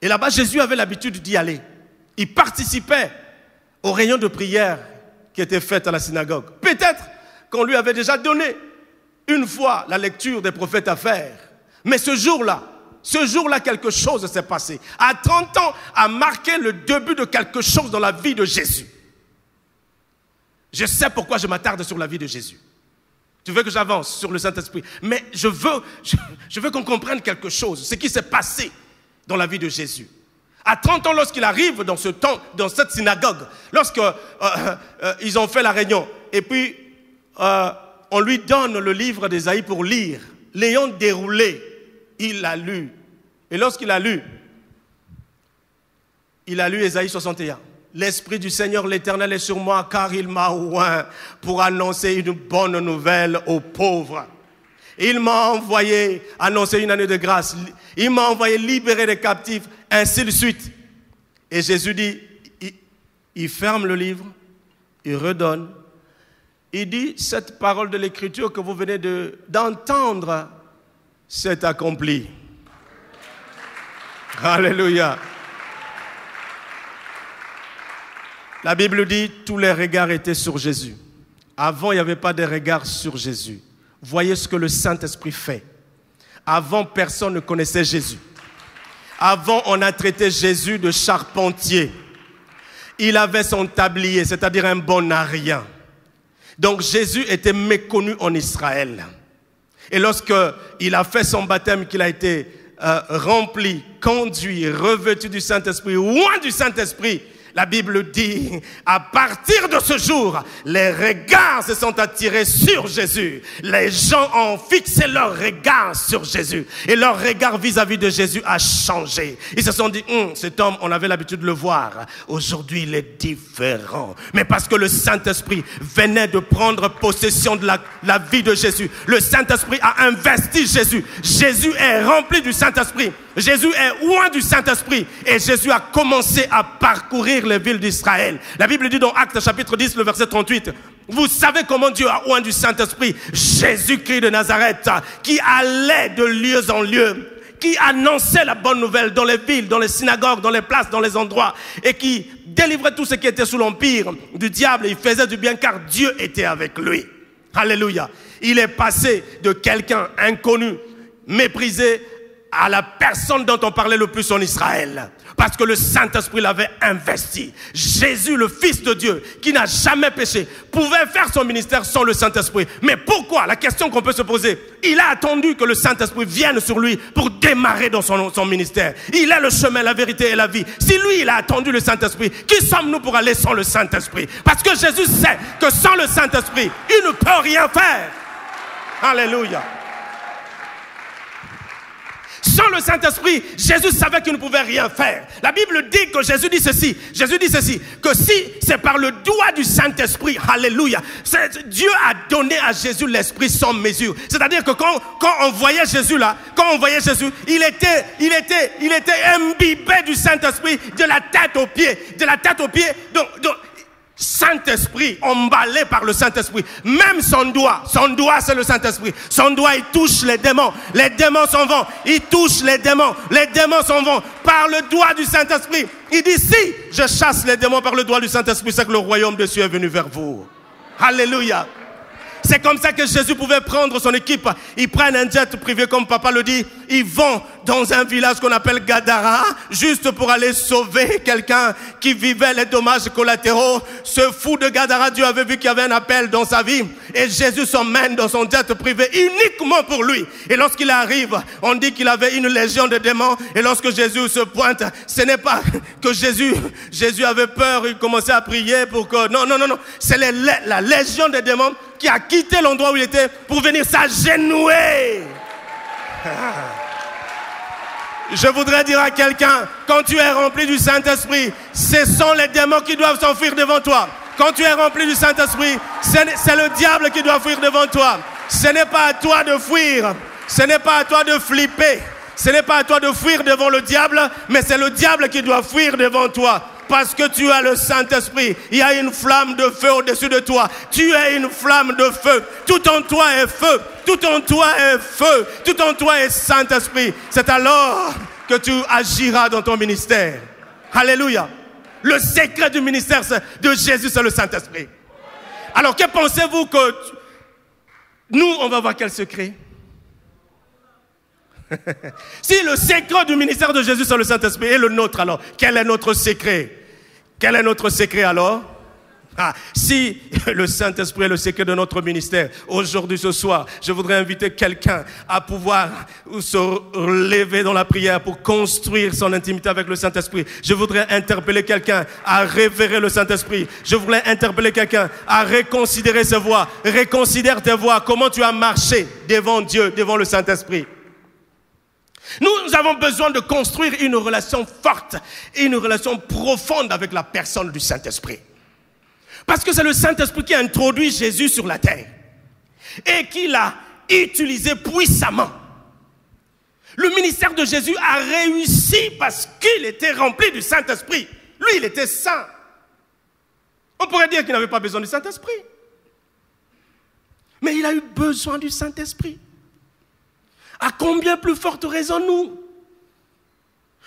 Et là-bas, Jésus avait l'habitude d'y aller. Il participait aux réunions de prière qui étaient faites à la synagogue. Peut-être qu'on lui avait déjà donné une fois la lecture des prophètes à faire. Mais ce jour-là, quelque chose s'est passé. À 30 ans, a marqué le début de quelque chose dans la vie de Jésus. Je sais pourquoi je m'attarde sur la vie de Jésus. Tu veux que j'avance sur le Saint-Esprit? Mais je veux qu'on comprenne quelque chose, ce qui s'est passé dans la vie de Jésus. À 30 ans, lorsqu'il arrive dans cette synagogue, lorsqu'ils ont fait la réunion, et puis on lui donne le livre d'Ésaïe pour lire, l'ayant déroulé, il l'a lu. Et lorsqu'il a lu Ésaïe 61. L'Esprit du Seigneur l'Éternel est sur moi, car il m'a oint pour annoncer une bonne nouvelle aux pauvres. Il m'a envoyé annoncer une année de grâce. Il m'a envoyé libérer les captifs, ainsi de suite. Et Jésus dit, il ferme le livre, il redonne. Il dit, cette parole de l'Écriture que vous venez d'entendre, c'est accompli. Alléluia. La Bible dit, tous les regards étaient sur Jésus. Avant, il n'y avait pas de regard sur Jésus. Voyez ce que le Saint-Esprit fait. Avant, personne ne connaissait Jésus. Avant, on a traité Jésus de charpentier. Il avait son tablier, c'est-à-dire un bon à rien. Donc Jésus était méconnu en Israël. Et lorsqu'il a fait son baptême, qu'il a été rempli, conduit, revêtu du Saint-Esprit, loin du Saint-Esprit, la Bible dit, à partir de ce jour, les regards se sont attirés sur Jésus. Les gens ont fixé leur regard sur Jésus. Et leur regard vis-à-vis de Jésus a changé. Ils se sont dit, cet homme, on avait l'habitude de le voir. Aujourd'hui, il est différent. Mais parce que le Saint-Esprit venait de prendre possession de la vie de Jésus. Le Saint-Esprit a investi Jésus. Jésus est rempli du Saint-Esprit. Jésus est loin du Saint-Esprit. Et Jésus a commencé à parcourir les villes d'Israël. La Bible dit dans Actes chapitre 10, le verset 38, vous savez comment Dieu a oint du Saint-Esprit Jésus-Christ de Nazareth, qui allait de lieu en lieu, qui annonçait la bonne nouvelle dans les villes, dans les synagogues, dans les places, dans les endroits, et qui délivrait tout ce qui était sous l'empire du diable. Et il faisait du bien car Dieu était avec lui. Alléluia. Il est passé de quelqu'un inconnu, méprisé, à la personne dont on parlait le plus en Israël. Parce que le Saint-Esprit l'avait investi. Jésus, le Fils de Dieu, qui n'a jamais péché, pouvait faire son ministère sans le Saint-Esprit. Mais pourquoi? La question qu'on peut se poser. Il a attendu que le Saint-Esprit vienne sur lui pour démarrer dans son ministère. Il est le chemin, la vérité et la vie. Si lui, il a attendu le Saint-Esprit, qui sommes-nous pour aller sans le Saint-Esprit? Parce que Jésus sait que sans le Saint-Esprit, il ne peut rien faire. Alléluia. Sans le Saint-Esprit, Jésus savait qu'il ne pouvait rien faire. La Bible dit que Jésus dit ceci, que si c'est par le doigt du Saint-Esprit, alléluia, Dieu a donné à Jésus l'Esprit sans mesure. C'est-à-dire que quand on voyait Jésus là, il était imbibé du Saint-Esprit de la tête aux pieds. Donc, Saint-Esprit, emballé par le Saint-Esprit. Même son doigt c'est le Saint-Esprit. Son doigt, il touche les démons s'en vont. Il touche les démons s'en vont par le doigt du Saint-Esprit. Il dit, si je chasse les démons par le doigt du Saint-Esprit, c'est que le royaume des cieux est venu vers vous. Alléluia. C'est comme ça que Jésus pouvait prendre son équipe. Ils prennent un jet privé, comme papa le dit. Ils vont dans un village qu'on appelle Gadara, juste pour aller sauver quelqu'un qui vivait les dommages collatéraux. Ce fou de Gadara, Dieu avait vu qu'il y avait un appel dans sa vie. Et Jésus s'emmène dans son jet privé uniquement pour lui. Et lorsqu'il arrive, on dit qu'il avait une légion de démons. Et lorsque Jésus se pointe, ce n'est pas que Jésus avait peur, il commençait à prier pour que... Non. C'est la légion de démons qui a quitté l'endroit où il était pour venir s'agenouiller. Je voudrais dire à quelqu'un, quand tu es rempli du Saint-Esprit, ce sont les démons qui doivent s'enfuir devant toi. Quand tu es rempli du Saint-Esprit, c'est le diable qui doit fuir devant toi. Ce n'est pas à toi de fuir, ce n'est pas à toi de flipper, ce n'est pas à toi de fuir devant le diable, mais c'est le diable qui doit fuir devant toi. Parce que tu as le Saint-Esprit. Il y a une flamme de feu au-dessus de toi. Tu es une flamme de feu. Tout en toi est feu. Tout en toi est feu. Tout en toi est Saint-Esprit. C'est alors que tu agiras dans ton ministère. Alléluia. Le secret du ministère de Jésus, c'est le Saint-Esprit. Alors, que pensez-vous que... Nous, on va voir quel secret? Si le secret du ministère de Jésus, c'est le Saint-Esprit, et le nôtre alors, quel est notre secret? Quel est notre secret alors? Si le Saint-Esprit est le secret de notre ministère, aujourd'hui, ce soir, je voudrais inviter quelqu'un à pouvoir se lever dans la prière pour construire son intimité avec le Saint-Esprit. Je voudrais interpeller quelqu'un à révérer le Saint-Esprit. Je voudrais interpeller quelqu'un à reconsidérer ses voies. Reconsidère tes voies. Comment tu as marché devant Dieu, devant le Saint-Esprit. Nous avons besoin de construire une relation forte et une relation profonde avec la personne du Saint-Esprit. Parce que c'est le Saint-Esprit qui a introduit Jésus sur la terre et qui l'a utilisé puissamment. Le ministère de Jésus a réussi parce qu'il était rempli du Saint-Esprit. Lui, il était saint. On pourrait dire qu'il n'avait pas besoin du Saint-Esprit. Mais il a eu besoin du Saint-Esprit. À combien plus forte raison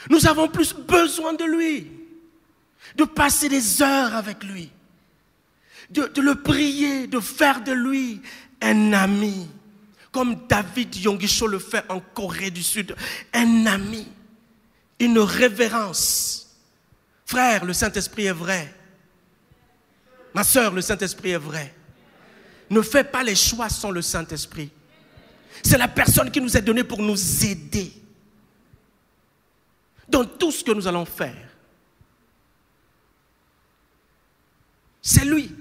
nous avons plus besoin de lui, de passer des heures avec lui, de le prier, de faire de lui un ami, comme David Yongisho le fait en Corée du Sud, un ami, une révérence. Frère, le Saint-Esprit est vrai. Ma sœur, le Saint-Esprit est vrai. Ne fais pas les choix sans le Saint-Esprit. C'est la personne qui nous est donnée pour nous aider dans tout ce que nous allons faire. C'est lui.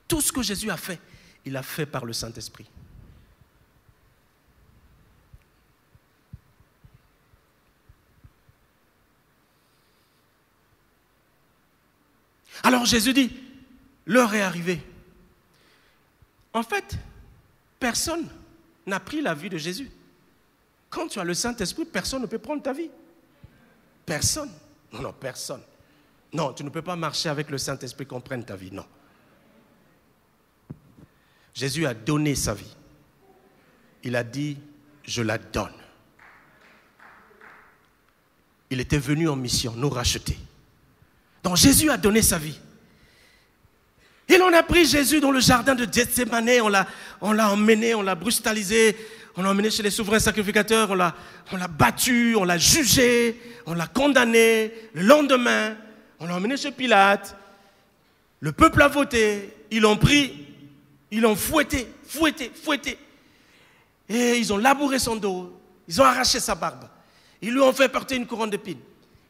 Tout ce que Jésus a fait, il a fait par le Saint-Esprit. Alors Jésus dit, l'heure est arrivée. En fait, personne n'a pris la vie de Jésus. Quand tu as le Saint-Esprit, personne ne peut prendre ta vie. Personne. Non, personne. Non, tu ne peux pas marcher avec le Saint-Esprit qu'on prenne ta vie, non. Jésus a donné sa vie. Il a dit, je la donne. Il était venu en mission, nous racheter. Donc Jésus a donné sa vie. Et l'on a pris Jésus dans le jardin de Gethsémane, on l'a emmené, on l'a brutalisé, on l'a emmené chez les souverains sacrificateurs, on l'a battu, on l'a jugé, on l'a condamné. Le lendemain, on l'a emmené chez Pilate. Le peuple a voté, ils l'ont pris, ils l'ont fouetté. Et ils ont labouré son dos, ils ont arraché sa barbe. Ils lui ont fait porter une couronne d'épines.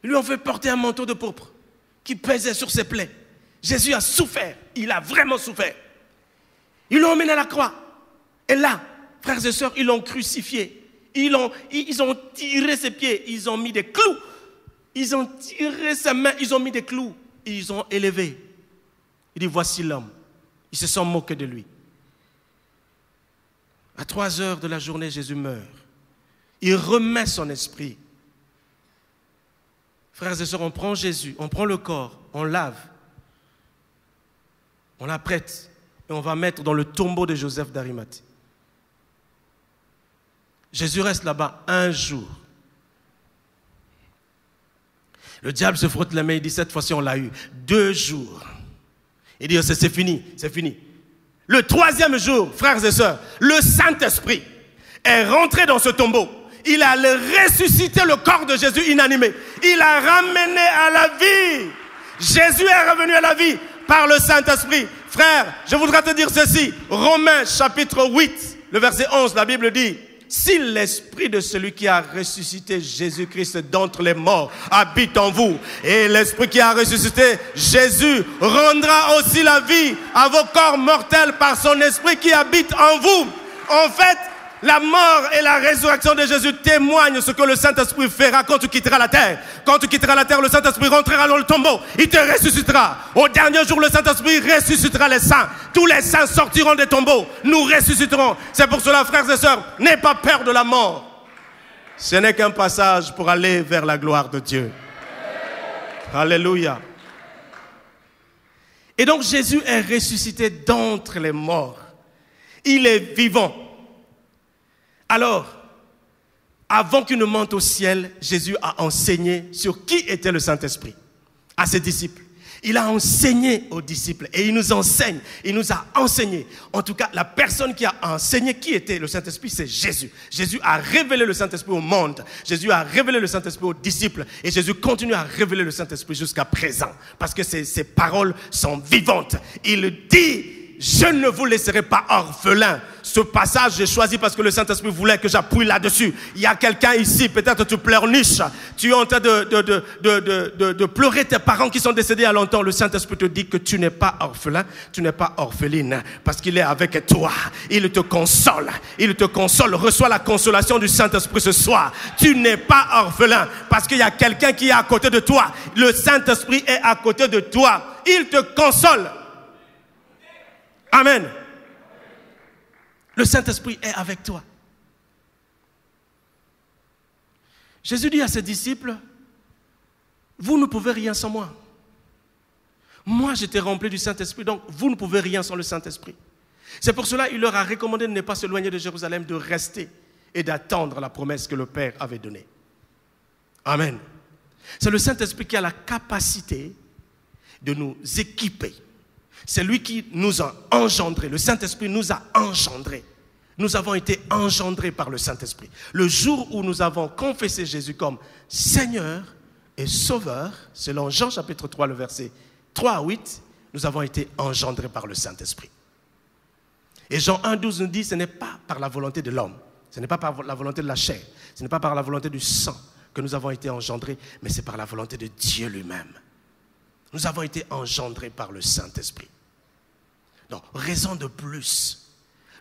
Ils lui ont fait porter un manteau de pourpre qui pesait sur ses plaies. Jésus a souffert, il a vraiment souffert. Ils l'ont emmené à la croix. Et là, frères et sœurs, ils l'ont crucifié. Ils ont tiré ses pieds, ils ont mis des clous. Ils ont tiré ses mains, ils ont mis des clous. Ils ont élevé. Il dit, voici l'homme. Ils se sont moqués de lui. À 3 heures de la journée, Jésus meurt. Il remet son esprit. Frères et sœurs, on prend Jésus, on prend le corps, on lave, on l'apprête et on va mettre dans le tombeau de Joseph d'Arimathée. Jésus reste là-bas un jour. Le diable se frotte les mains, il dit cette fois-ci on l'a eu. 2 jours. Il dit c'est fini, c'est fini. Le 3e jour, frères et sœurs, le Saint-Esprit est rentré dans ce tombeau. Il a ressuscité le corps de Jésus inanimé. Il l'a ramené à la vie. Jésus est revenu à la vie par le Saint-Esprit. Frère, je voudrais te dire ceci. Romains chapitre 8, le verset 11, la Bible dit: si l'esprit de celui qui a ressuscité Jésus-Christ d'entre les morts habite en vous, et l'esprit qui a ressuscité Jésus rendra aussi la vie à vos corps mortels par son esprit qui habite en vous. En fait, la mort et la résurrection de Jésus témoignent ce que le Saint-Esprit fera quand tu quitteras la terre. Quand tu quitteras la terre, le Saint-Esprit rentrera dans le tombeau. Il te ressuscitera. Au dernier jour, le Saint-Esprit ressuscitera les saints. Tous les saints sortiront des tombeaux. Nous ressusciterons. C'est pour cela, frères et sœurs, n'aie pas peur de la mort. Ce n'est qu'un passage pour aller vers la gloire de Dieu. Alléluia. Et donc Jésus est ressuscité d'entre les morts. Il est vivant. Alors, avant qu'il ne monte au ciel, Jésus a enseigné sur qui était le Saint-Esprit à ses disciples. Il a enseigné aux disciples et il nous enseigne, il nous a enseigné. En tout cas, la personne qui a enseigné qui était le Saint-Esprit, c'est Jésus. Jésus a révélé le Saint-Esprit au monde. Jésus a révélé le Saint-Esprit aux disciples. Et Jésus continue à révéler le Saint-Esprit jusqu'à présent. Parce que ses paroles sont vivantes. Il dit: je ne vous laisserai pas orphelins. Ce passage, j'ai choisi parce que le Saint-Esprit voulait que j'appuie là-dessus. Il y a quelqu'un ici, peut-être tu pleurniches. Tu es en train de pleurer tes parents qui sont décédés à longtemps. Le Saint-Esprit te dit que tu n'es pas orphelin, tu n'es pas orpheline. Parce qu'il est avec toi. Il te console. Il te console. Reçois la consolation du Saint-Esprit ce soir. Tu n'es pas orphelin. Parce qu'il y a quelqu'un qui est à côté de toi. Le Saint-Esprit est à côté de toi. Il te console. Amen. Le Saint-Esprit est avec toi. Jésus dit à ses disciples: vous ne pouvez rien sans moi. Moi, j'étais rempli du Saint-Esprit, donc vous ne pouvez rien sans le Saint-Esprit. C'est pour cela qu'il leur a recommandé de ne pas s'éloigner de Jérusalem, de rester et d'attendre la promesse que le Père avait donnée. Amen. C'est le Saint-Esprit qui a la capacité de nous équiper. C'est lui qui nous a engendrés. Le Saint-Esprit nous a engendrés. Nous avons été engendrés par le Saint-Esprit. Le jour où nous avons confessé Jésus comme Seigneur et Sauveur, selon Jean chapitre 3, le verset 3 à 8, nous avons été engendrés par le Saint-Esprit. Et Jean 1,12 nous dit: ce n'est pas par la volonté de l'homme, ce n'est pas par la volonté de la chair, ce n'est pas par la volonté du sang que nous avons été engendrés, mais c'est par la volonté de Dieu lui-même. Nous avons été engendrés par le Saint-Esprit. Donc, raison de plus,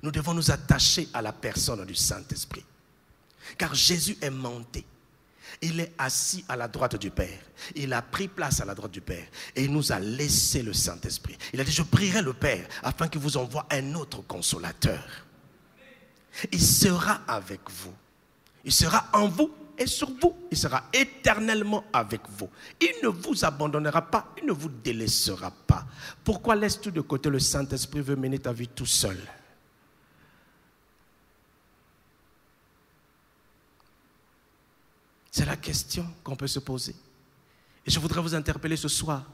nous devons nous attacher à la personne du Saint-Esprit. Car Jésus est monté. Il est assis à la droite du Père. Il a pris place à la droite du Père. Et il nous a laissé le Saint-Esprit. Il a dit: je prierai le Père afin qu'il vous envoie un autre consolateur. Il sera avec vous. Il sera en vous et sur vous. Il sera éternellement avec vous. Il ne vous abandonnera pas. Il ne vous délaissera pas. Pourquoi laisses-tu de côté le Saint-Esprit veut mener ta vie tout seul? C'est la question qu'on peut se poser. Et je voudrais vous interpeller ce soir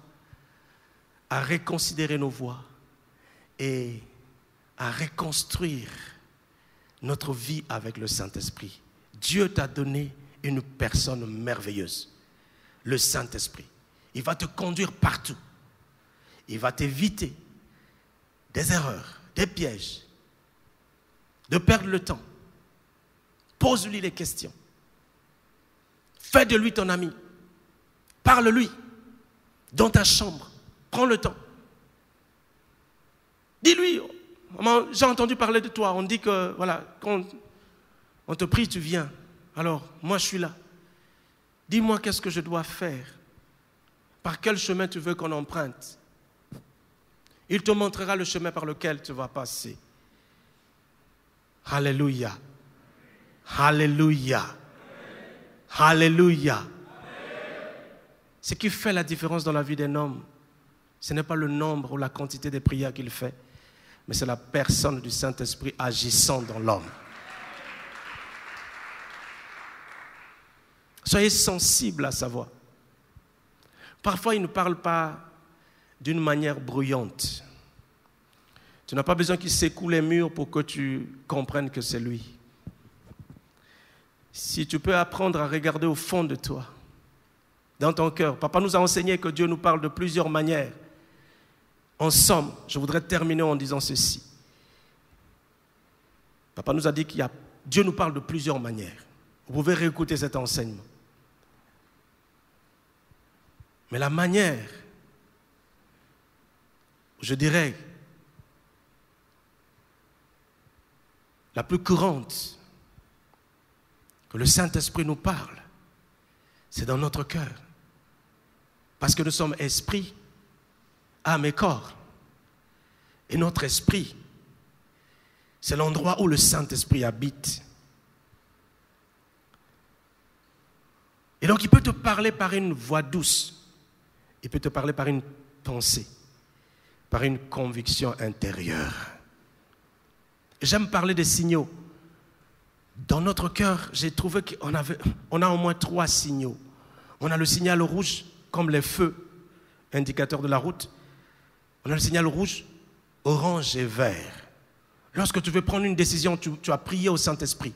à reconsidérer nos voies et à reconstruire notre vie avec le Saint-Esprit. Dieu t'a donné une personne merveilleuse, le Saint-Esprit. Il va te conduire partout. Il va t'éviter des erreurs, des pièges, de perdre le temps. Pose-lui les questions. Fais de lui ton ami. Parle-lui dans ta chambre. Prends le temps. Dis-lui: j'ai entendu parler de toi. On dit que, voilà, quand on te prie, tu viens. Alors, moi, je suis là. Dis-moi qu'est-ce que je dois faire. Par quel chemin tu veux qu'on emprunte? Il te montrera le chemin par lequel tu vas passer. Alléluia. Alléluia. Alléluia. Ce qui fait la différence dans la vie d'un homme, ce n'est pas le nombre ou la quantité de prières qu'il fait, mais c'est la personne du Saint-Esprit agissant dans l'homme. Soyez sensibles à sa voix. Parfois, il ne parle pas d'une manière bruyante. Tu n'as pas besoin qu'il secoue les murs pour que tu comprennes que c'est lui. Si tu peux apprendre à regarder au fond de toi, dans ton cœur. Papa nous a enseigné que Dieu nous parle de plusieurs manières. En somme, je voudrais terminer en disant ceci. Papa nous a dit que Dieu nous parle de plusieurs manières. Vous pouvez réécouter cet enseignement. Mais la manière, je dirais, la plus courante que le Saint-Esprit nous parle, c'est dans notre cœur. Parce que nous sommes esprit, âme et corps. Et notre esprit, c'est l'endroit où le Saint-Esprit habite. Et donc il peut te parler par une voix douce. Il peut te parler par une pensée, par une conviction intérieure. J'aime parler des signaux. Dans notre cœur, j'ai trouvé qu'on a au moins 3 signaux. On a le signal rouge, comme les feux, indicateurs de la route. On a le signal rouge, orange et vert. Lorsque tu veux prendre une décision, tu as prié au Saint-Esprit.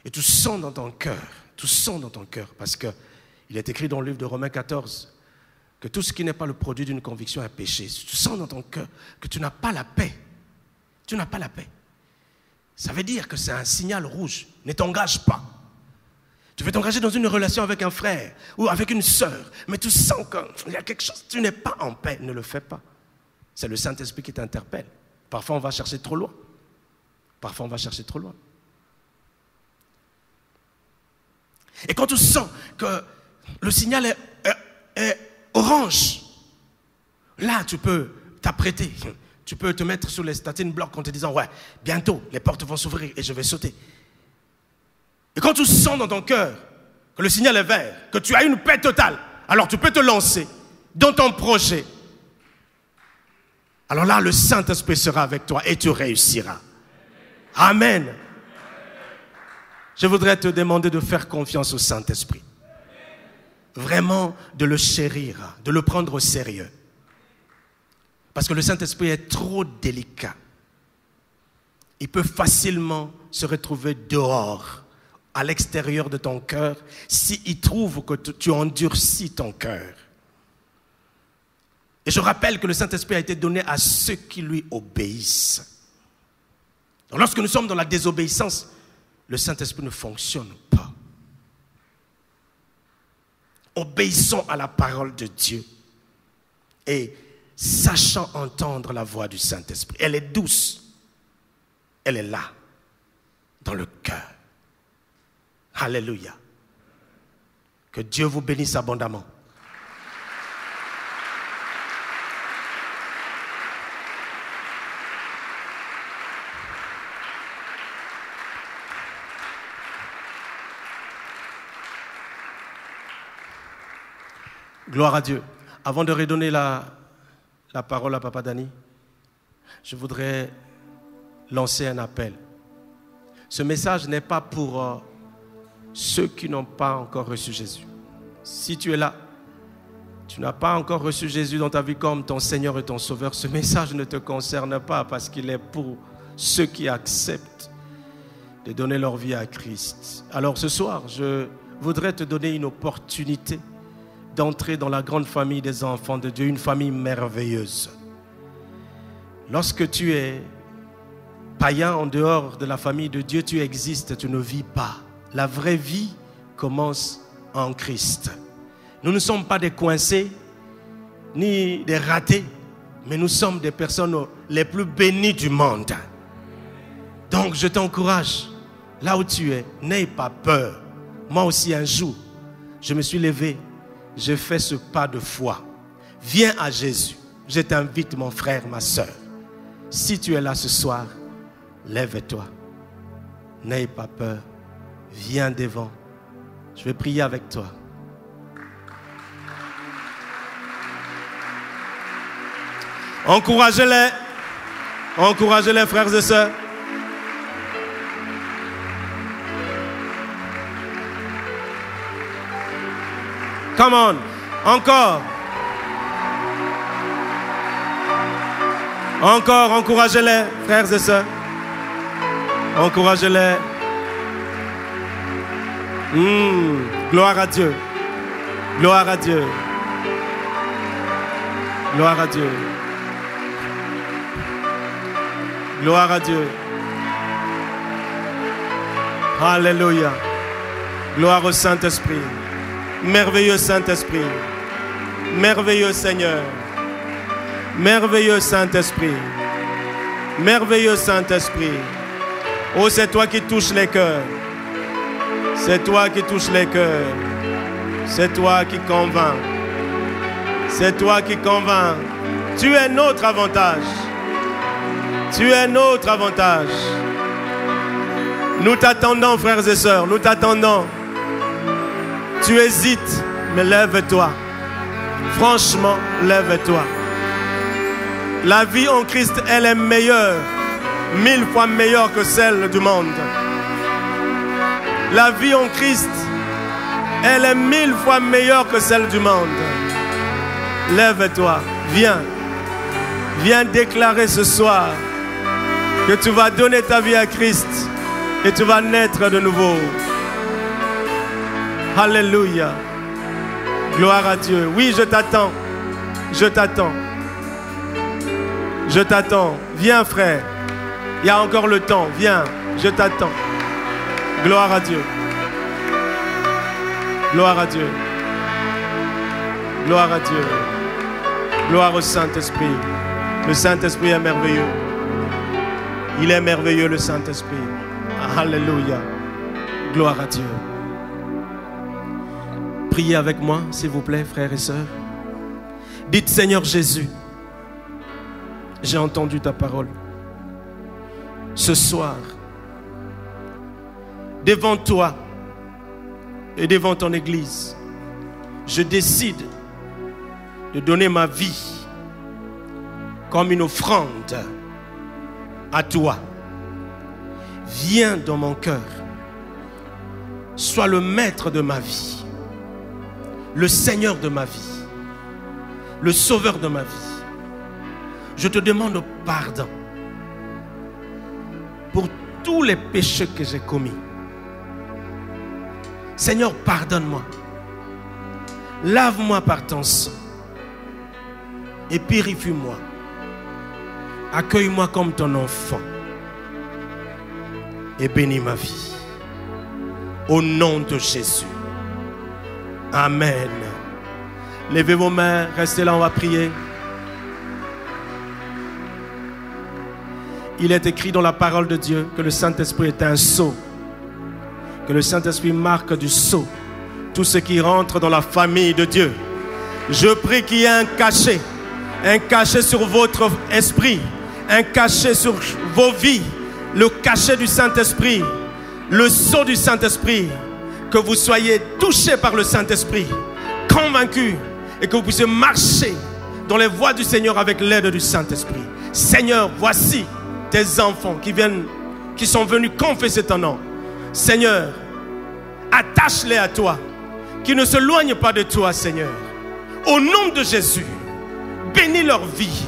Et tu sens dans ton cœur, parce qu'il est écrit dans le livre de Romains 14, que tout ce qui n'est pas le produit d'une conviction est péché. Tu sens dans ton cœur que tu n'as pas la paix. Tu n'as pas la paix. Ça veut dire que c'est un signal rouge. Ne t'engage pas. Tu veux t'engager dans une relation avec un frère ou avec une sœur, mais tu sens qu'il y a quelque chose, tu n'es pas en paix, ne le fais pas. C'est le Saint-Esprit qui t'interpelle. Parfois, on va chercher trop loin. Et quand tu sens que le signal est orange, là, tu peux t'apprêter. Tu peux te mettre sur les starting blocks en te disant, ouais, bientôt, les portes vont s'ouvrir et je vais sauter. Et quand tu sens dans ton cœur que le signal est vert, que tu as une paix totale, alors tu peux te lancer dans ton projet. Alors là, le Saint-Esprit sera avec toi et tu réussiras. Amen. Je voudrais te demander de faire confiance au Saint-Esprit. Vraiment de le chérir, de le prendre au sérieux. Parce que le Saint-Esprit est trop délicat. Il peut facilement se retrouver dehors, à l'extérieur de ton cœur, s'il trouve que tu endurcis ton cœur. Et je rappelle que le Saint-Esprit a été donné à ceux qui lui obéissent. Donc lorsque nous sommes dans la désobéissance, le Saint-Esprit ne fonctionne pas. Obéissons à la parole de Dieu et sachant entendre la voix du Saint-Esprit. Elle est douce. Elle est là, dans le cœur. Alléluia. Que Dieu vous bénisse abondamment. Gloire à Dieu. Avant de redonner la parole à Papa Dani, je voudrais lancer un appel. Ce message n'est pas pour ceux qui n'ont pas encore reçu Jésus. Si tu es là, tu n'as pas encore reçu Jésus dans ta vie comme ton Seigneur et ton Sauveur, ce message ne te concerne pas parce qu'il est pour ceux qui acceptent de donner leur vie à Christ. Alors ce soir, je voudrais te donner une opportunité d'entrer dans la grande famille des enfants de Dieu, une famille merveilleuse. Lorsque tu es païen en dehors de la famille de Dieu, tu existes, tu ne vis pas. La vraie vie commence en Christ. Nous ne sommes pas des coincés, ni des ratés, mais nous sommes des personnes les plus bénies du monde. Donc je t'encourage, là où tu es, n'aie pas peur. Moi aussi un jour, je me suis levé, j'ai fait ce pas de foi. Viens à Jésus. Je t'invite mon frère, ma soeur. Si tu es là ce soir, lève-toi. N'aie pas peur. Viens devant. Je vais prier avec toi. Encouragez-les. Encouragez-les, frères et sœurs. Come on. Encore. Encore, encouragez-les, frères et sœurs. Encouragez-les. Gloire à Dieu. Gloire à Dieu. Gloire à Dieu. Gloire à Dieu. Alléluia. Gloire au Saint-Esprit. Merveilleux Saint-Esprit. Merveilleux Seigneur. Merveilleux Saint-Esprit. Merveilleux Saint-Esprit. Oh, c'est toi qui touches les cœurs. C'est toi qui touches les cœurs. C'est toi qui convainc. C'est toi qui convainc. Tu es notre avantage. Tu es notre avantage. Nous t'attendons, frères et sœurs. Nous t'attendons. Tu hésites, mais lève-toi. Franchement, lève-toi. La vie en Christ, elle est meilleure. 1000 fois meilleure que celle du monde. La vie en Christ, elle est 1000 fois meilleure que celle du monde. Lève-toi, viens. Viens déclarer ce soir que tu vas donner ta vie à Christ et tu vas naître de nouveau. Alléluia. Gloire à Dieu. Oui, je t'attends. Je t'attends. Je t'attends. Viens, frère. Il y a encore le temps. Viens. Je t'attends. Gloire à Dieu. Gloire à Dieu. Gloire à Dieu. Gloire au Saint-Esprit. Le Saint-Esprit est merveilleux. Il est merveilleux, le Saint-Esprit. Alléluia. Gloire à Dieu. Priez avec moi, s'il vous plaît, frères et sœurs. Dites, Seigneur Jésus, j'ai entendu ta parole. Ce soir, devant toi et devant ton Église, je décide de donner ma vie comme une offrande à toi. Viens dans mon cœur. Sois le maître de ma vie, le Seigneur de ma vie, le Sauveur de ma vie. Je te demande pardon pour tous les péchés que j'ai commis. Seigneur, pardonne-moi. Lave-moi par ton sang et purifie-moi. Accueille-moi comme ton enfant et bénis ma vie. Au nom de Jésus. Amen. Levez vos mains, restez là, on va prier. Il est écrit dans la parole de Dieu que le Saint-Esprit est un sceau. Que le Saint-Esprit marque du sceau tout ce qui rentre dans la famille de Dieu. Je prie qu'il y ait un cachet sur votre esprit, un cachet sur vos vies, le cachet du Saint-Esprit, le sceau du Saint-Esprit, que vous soyez touchés par le Saint-Esprit, convaincus, et que vous puissiez marcher dans les voies du Seigneur avec l'aide du Saint-Esprit. Seigneur, voici tes enfants qui sont venus confesser ton nom. Seigneur, attache-les à toi, qu'ils ne s'éloignent pas de toi, Seigneur. Au nom de Jésus, bénis leur vie.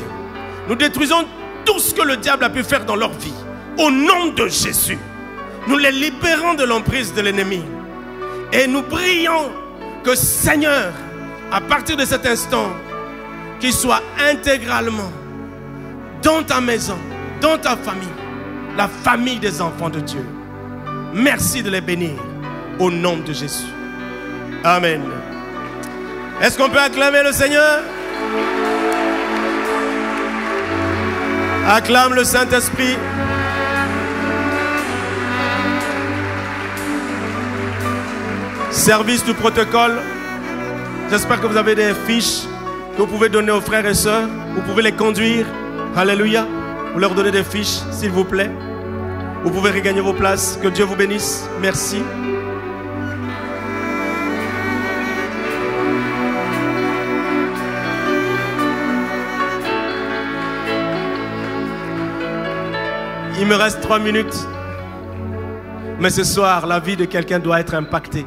Nous détruisons tout ce que le diable a pu faire dans leur vie. Au nom de Jésus, nous les libérons de l'emprise de l'ennemi. Et nous prions que, Seigneur, à partir de cet instant, qu'ils soient intégralement dans ta maison, dans ta famille, la famille des enfants de Dieu. Merci de les bénir au nom de Jésus. Amen. Est-ce qu'on peut acclamer le Seigneur? Acclame le Saint-Esprit. Service du protocole. J'espère que vous avez des fiches que vous pouvez donner aux frères et sœurs. Vous pouvez les conduire. Alléluia. Vous leur donnez des fiches, s'il vous plaît. Vous pouvez regagner vos places. Que Dieu vous bénisse. Merci. Il me reste 3 minutes. Mais ce soir, la vie de quelqu'un doit être impactée.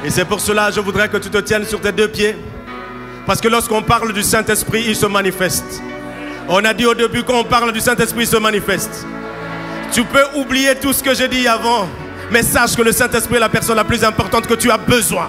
Et c'est pour cela que je voudrais que tu te tiennes sur tes 2 pieds. Parce que lorsqu'on parle du Saint-Esprit, il se manifeste. On a dit au début qu'on parle du Saint-Esprit, il se manifeste. Tu peux oublier tout ce que j'ai dit avant, mais sache que le Saint-Esprit est la personne la plus importante que tu as besoin.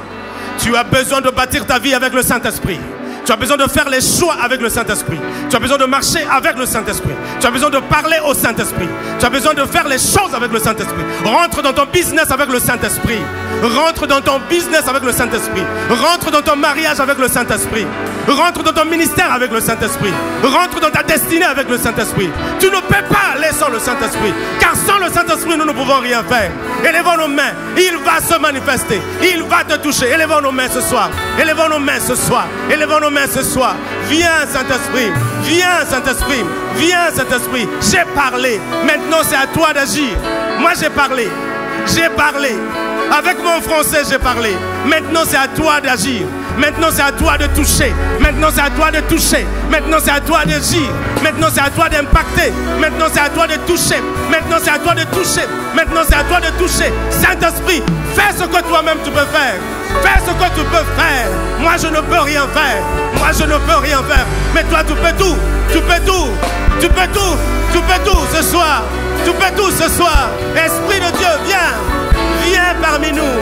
Tu as besoin de bâtir ta vie avec le Saint-Esprit. Tu as besoin de faire les choix avec le Saint-Esprit. Tu as besoin de marcher avec le Saint-Esprit. Tu as besoin de parler au Saint-Esprit. Tu as besoin de faire les choses avec le Saint-Esprit. Rentre dans ton business avec le Saint-Esprit. Rentre dans ton business avec le Saint-Esprit. Rentre dans ton mariage avec le Saint-Esprit. Rentre dans ton ministère avec le Saint-Esprit. Rentre dans ta destinée avec le Saint-Esprit. Tu ne peux pas aller sans le Saint-Esprit. Car sans le Saint-Esprit, nous ne pouvons rien faire. Élevons nos mains. Il va se manifester. Il va te toucher. Élevons nos mains ce soir. Élevons nos mains ce soir. Élevons nos mains ce soir. Viens Saint-Esprit. Viens Saint-Esprit. Viens Saint-Esprit. J'ai parlé. Maintenant c'est à toi d'agir. Moi j'ai parlé. J'ai parlé. Avec mon français j'ai parlé. Maintenant c'est à toi d'agir. Maintenant c'est à toi de toucher. Maintenant c'est à toi de toucher. Maintenant c'est à toi d'agir. Maintenant c'est à toi d'impacter. Maintenant c'est à toi de toucher. Maintenant c'est à toi de toucher. Maintenant c'est à toi de toucher. Saint-Esprit, fais ce que toi-même tu peux faire. Fais ce que tu peux faire. Moi je ne peux rien faire. Moi je ne peux rien faire. Mais toi tu peux tout. Tu peux tout. Tu peux tout. Tu peux tout ce soir. Tu peux tout ce soir. Esprit de Dieu, viens. Viens parmi nous.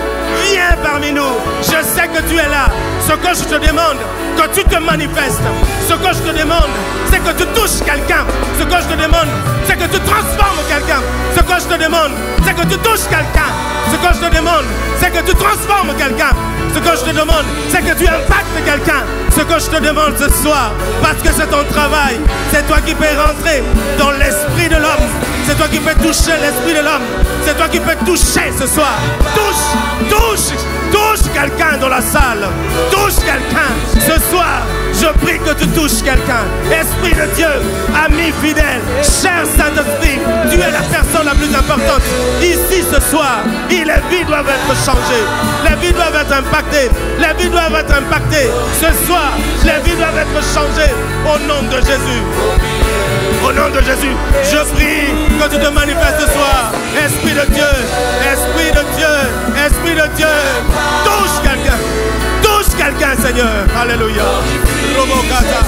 Viens parmi nous. Je sais que tu es là. Ce que je te demande, que tu te manifestes. Ce que je te demande, c'est que tu touches quelqu'un. Ce que je te demande, c'est que tu transformes quelqu'un. Ce que je te demande, c'est que tu touches quelqu'un. Ce que je te demande, c'est que tu transformes quelqu'un. Ce que je te demande, c'est que tu impactes quelqu'un. Ce que je te demande ce soir, parce que c'est ton travail, c'est toi qui peux rentrer dans l'esprit de l'homme. C'est toi qui peux toucher l'esprit de l'homme. C'est toi qui peux toucher ce soir. Touche, touche, touche quelqu'un dans la salle. Touche quelqu'un ce soir. Je prie que tu touches quelqu'un. Esprit de Dieu, ami fidèle, cher Saint-Esprit, tu es la personne la plus importante. Ici ce soir, les vies doivent être changées. Les vies doivent être impactées. Les vies doivent être impactées. Ce soir, les vies doivent être changées au nom de Jésus. Au nom de Jésus, je prie que tu te manifestes ce soir. Esprit de Dieu, Esprit de Dieu, Esprit de Dieu, touche quelqu'un. Touche quelqu'un, Seigneur. Alléluia. Robokata.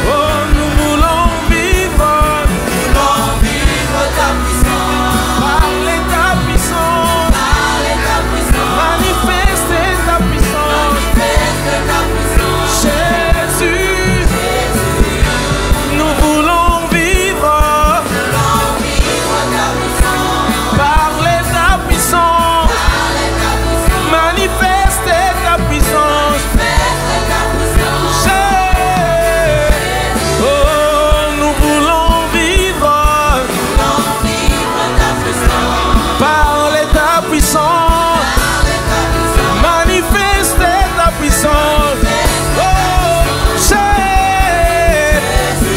Oh, nous voulons vivre ta puissance. Parler ta puissance. Manifester ta puissance. Jésus, nous voulons vivre. Parler ta puissance. Manifester ta puissance. Oh, nous voulons vivre. Parler ta puissance. Manifester ta puissance.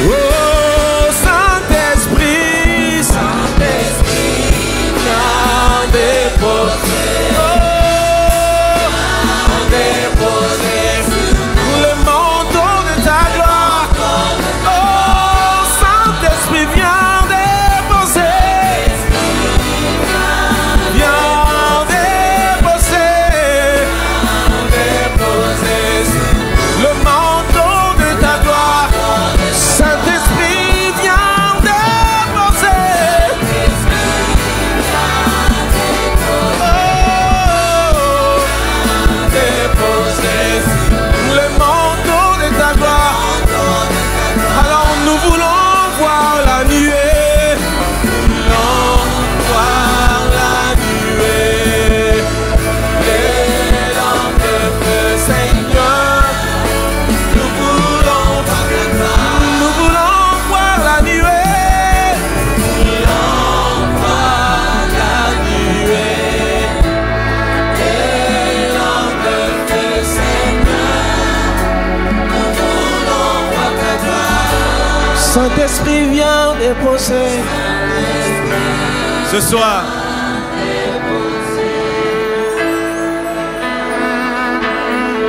Oh, Saint-Esprit, viens déposer. Le manteau de ta gloire. Oh, Saint-Esprit, viens déposer. Viens déposer. Le manteau de ta gloire. Saint-Esprit, viens déposer. Le manteau de ta gloire. Alors nous voulons voir la nuée. Nous voulons voir la nuée. Les lampes de feu, Seigneur. Nous voulons voir la gloire. Nous voulons voir la nuée. Nous voulons voir la nuée. Les lampes de feu, Seigneur. Nous voulons voir ta gloire. Saint-Esprit, viens déposer. Ce soir,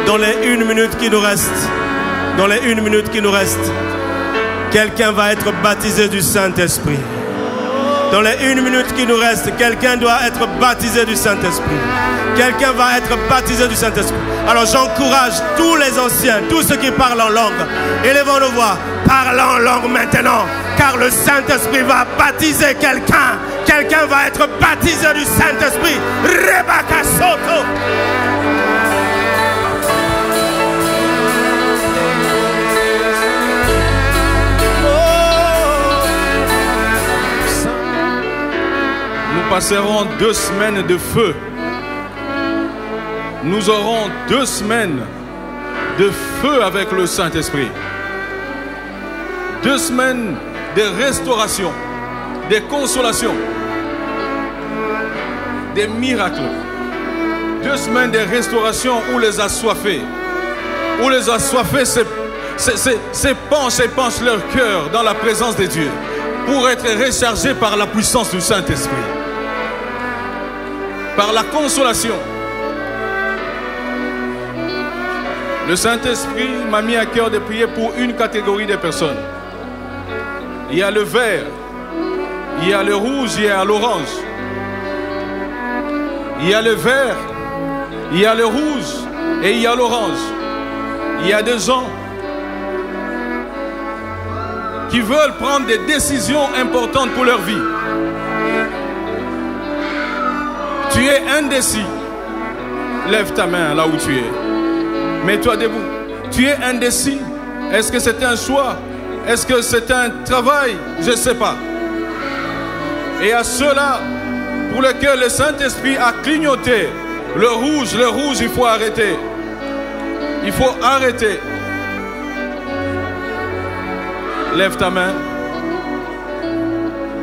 dans les 1 minute qui nous reste, Quelqu'un va être baptisé du Saint-Esprit. Dans les 1 minute qui nous reste, quelqu'un doit être baptisé du Saint-Esprit. Quelqu'un va être baptisé du Saint-Esprit. Alors j'encourage tous les anciens, tous ceux qui parlent en langue, élevons nos voix, parlons en langue maintenant, car le Saint-Esprit va baptiser quelqu'un. Quelqu'un va être baptisé du Saint-Esprit. Rebaka Soto. Nous passerons 2 semaines de feu. Nous aurons 2 semaines de feu avec le Saint-Esprit. 2 semaines de restauration, de consolation, des miracles. 2 semaines de restauration où les assoiffés s'épanchent leur cœur dans la présence de Dieu pour être rechargés par la puissance du Saint-Esprit, par la consolation. Le Saint-Esprit m'a mis à cœur de prier pour une catégorie de personnes. Il y a le vert, il y a le rouge, il y a l'orange. Il y a le vert, il y a le rouge et il y a l'orange. Il y a des gens qui veulent prendre des décisions importantes pour leur vie. Tu es indécis. Lève ta main là où tu es. Mets-toi debout. Tu es indécis. Est-ce que c'est un choix? Est-ce que c'est un travail? Je ne sais pas. Et à ceux-là pour lesquels le Saint-Esprit a clignoté, le rouge, il faut arrêter. Il faut arrêter. Lève ta main.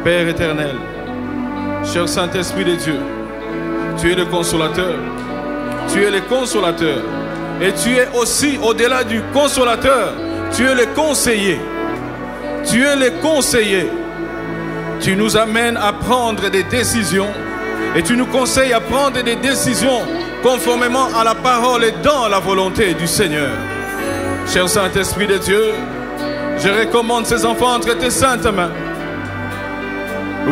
Père éternel, cher Saint-Esprit de Dieu, tu es le consolateur. Tu es le consolateur. Et tu es aussi, au-delà du consolateur, tu es le conseiller. Tu es le conseiller. Tu nous amènes à prendre des décisions. Et tu nous conseilles à prendre des décisions conformément à la parole et dans la volonté du Seigneur. Cher Saint-Esprit de Dieu, je recommande ces enfants entre tes saintes mains.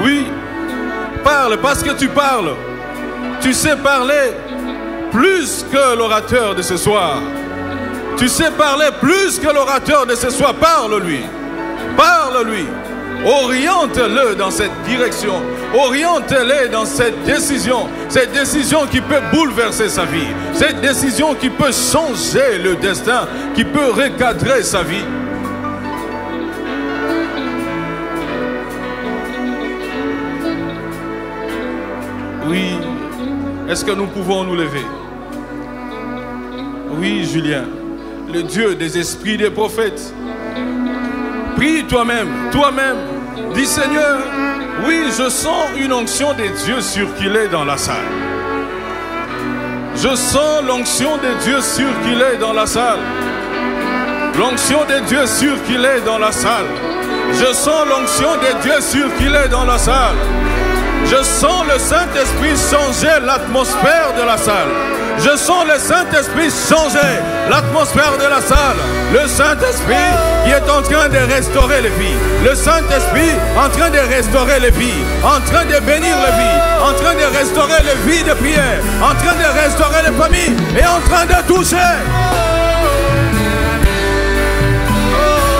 Oui, parle parce que tu parles. Tu sais parler plus que l'orateur de ce soir. Tu sais parler plus que l'orateur de ce soir. Parle-lui. Parle-lui. Oriente-le dans cette direction. Oriente-le dans cette décision. Cette décision qui peut bouleverser sa vie. Cette décision qui peut changer le destin. Qui peut recadrer sa vie. Oui. Est-ce que nous pouvons nous lever? Oui, Julien. Le Dieu des esprits des prophètes. Prie toi-même, toi-même. Dis Seigneur, oui, je sens une onction de Dieu circuler dans la salle. Je sens l'onction de Dieu circuler dans la salle. L'onction de Dieu circuler dans la salle. Je sens l'onction de Dieu circuler dans la salle. Je sens le Saint-Esprit changer l'atmosphère de la salle. Je sens le Saint-Esprit changer l'atmosphère de la salle. Le Saint-Esprit qui est en train de restaurer les vies. Le Saint-Esprit en train de restaurer les vies. En train de bénir les vies. En train de restaurer les vies de prière. En train de restaurer les familles. Et en train de toucher.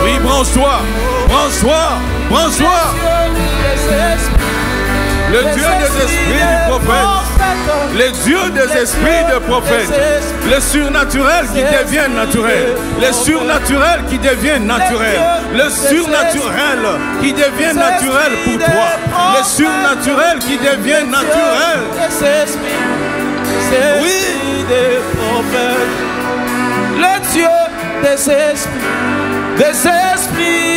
Oui, branche-toi. Branche-toi. Branche-toi. Le Dieu des esprits du prophète. Le Dieu des esprits de prophète. Le surnaturel qui devient naturel. Le surnaturel qui devient naturel. Le surnaturel qui devient naturel pour toi. Le surnaturel qui devient naturel. Oui, des prophètes. Le Dieu des esprits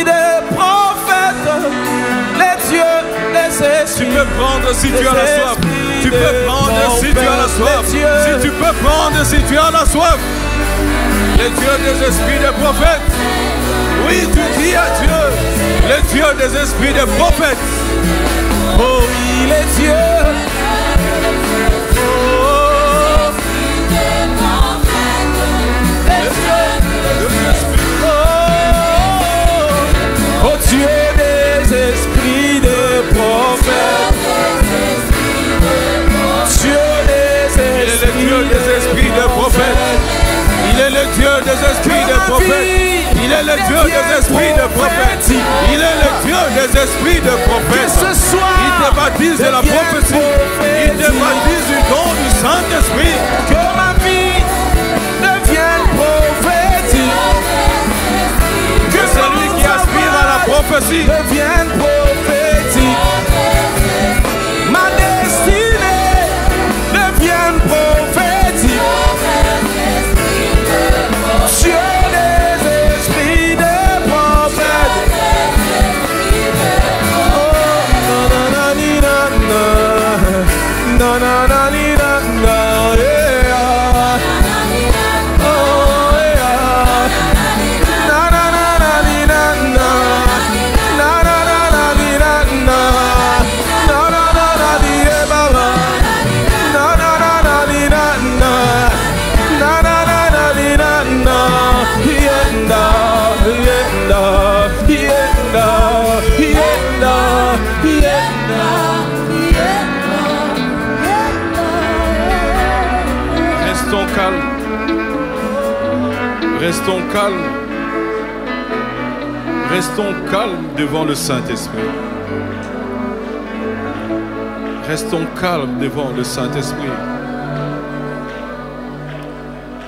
des prophètes. Les dieux des esprits. Tu peux prendre si tu as la soif. Tu peux prendre si tu as la soif. Si tu peux prendre si tu as la soif. Les dieux des esprits des prophètes. Oui, tu dis à Dieu. Les dieux des esprits des prophètes. Oh oui, les dieux. des esprits de prophètes. Il est le Dieu des esprits de prophètes. Il est le Dieu des esprits de prophètes. Il te baptise de la prophétie. Il te baptise du don du Saint-Esprit. Que ma vie devienne prophétique. Que celui qui aspire à la prophétie devienne prophétique. Ma destinée devienne prophétique. Dieu des esprits de prophètes. Oh, na na na na na, yeah. Oh, yeah. Na na na na na na, na na na na na na, na na na na yeah, Baba. Na na na na na na, na na na na na, yeah, da, yeah, da, yeah, da, yeah, da, yeah, da. Restons calmes. Restons calmes. Restons calmes devant le Saint-Esprit. Restons calmes devant le Saint-Esprit.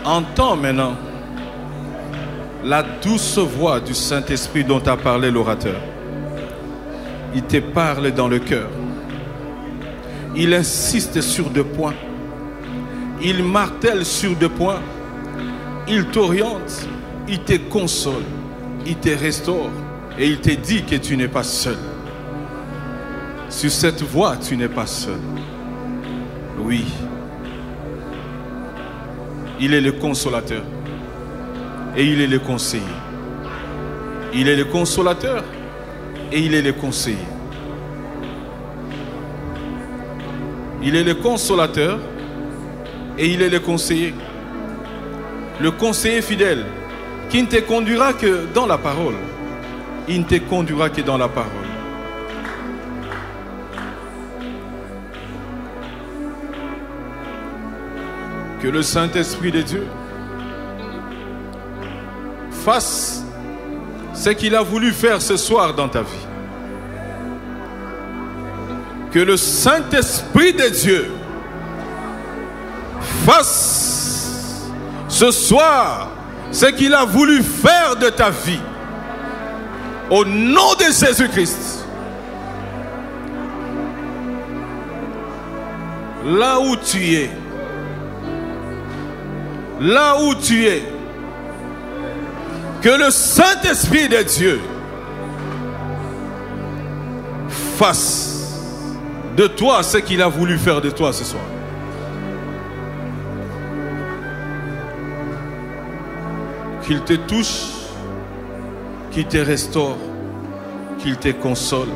Entends maintenant la douce voix du Saint-Esprit dont a parlé l'orateur. Il te parle dans le cœur. Il insiste sur 2 points. Il martèle sur 2 points. Il t'oriente, il te console, il te restaure et il te dit que tu n'es pas seul. Sur cette voie, tu n'es pas seul. Oui. Il est le consolateur et il est le conseiller. Il est le consolateur et il est le conseiller. Il est le consolateur et il est le conseiller. Le conseiller fidèle qui ne te conduira que dans la parole. Il ne te conduira que dans la parole. Que le Saint-Esprit de Dieu fasse ce qu'il a voulu faire ce soir dans ta vie. Que le Saint-Esprit de Dieu fasse ce soir ce qu'il a voulu faire de ta vie. Au nom de Jésus-Christ. Là où tu es, là où tu es, que le Saint-Esprit de Dieu fasse de toi ce qu'il a voulu faire de toi ce soir. Qu'il te touche, qu'il te restaure, qu'il te console,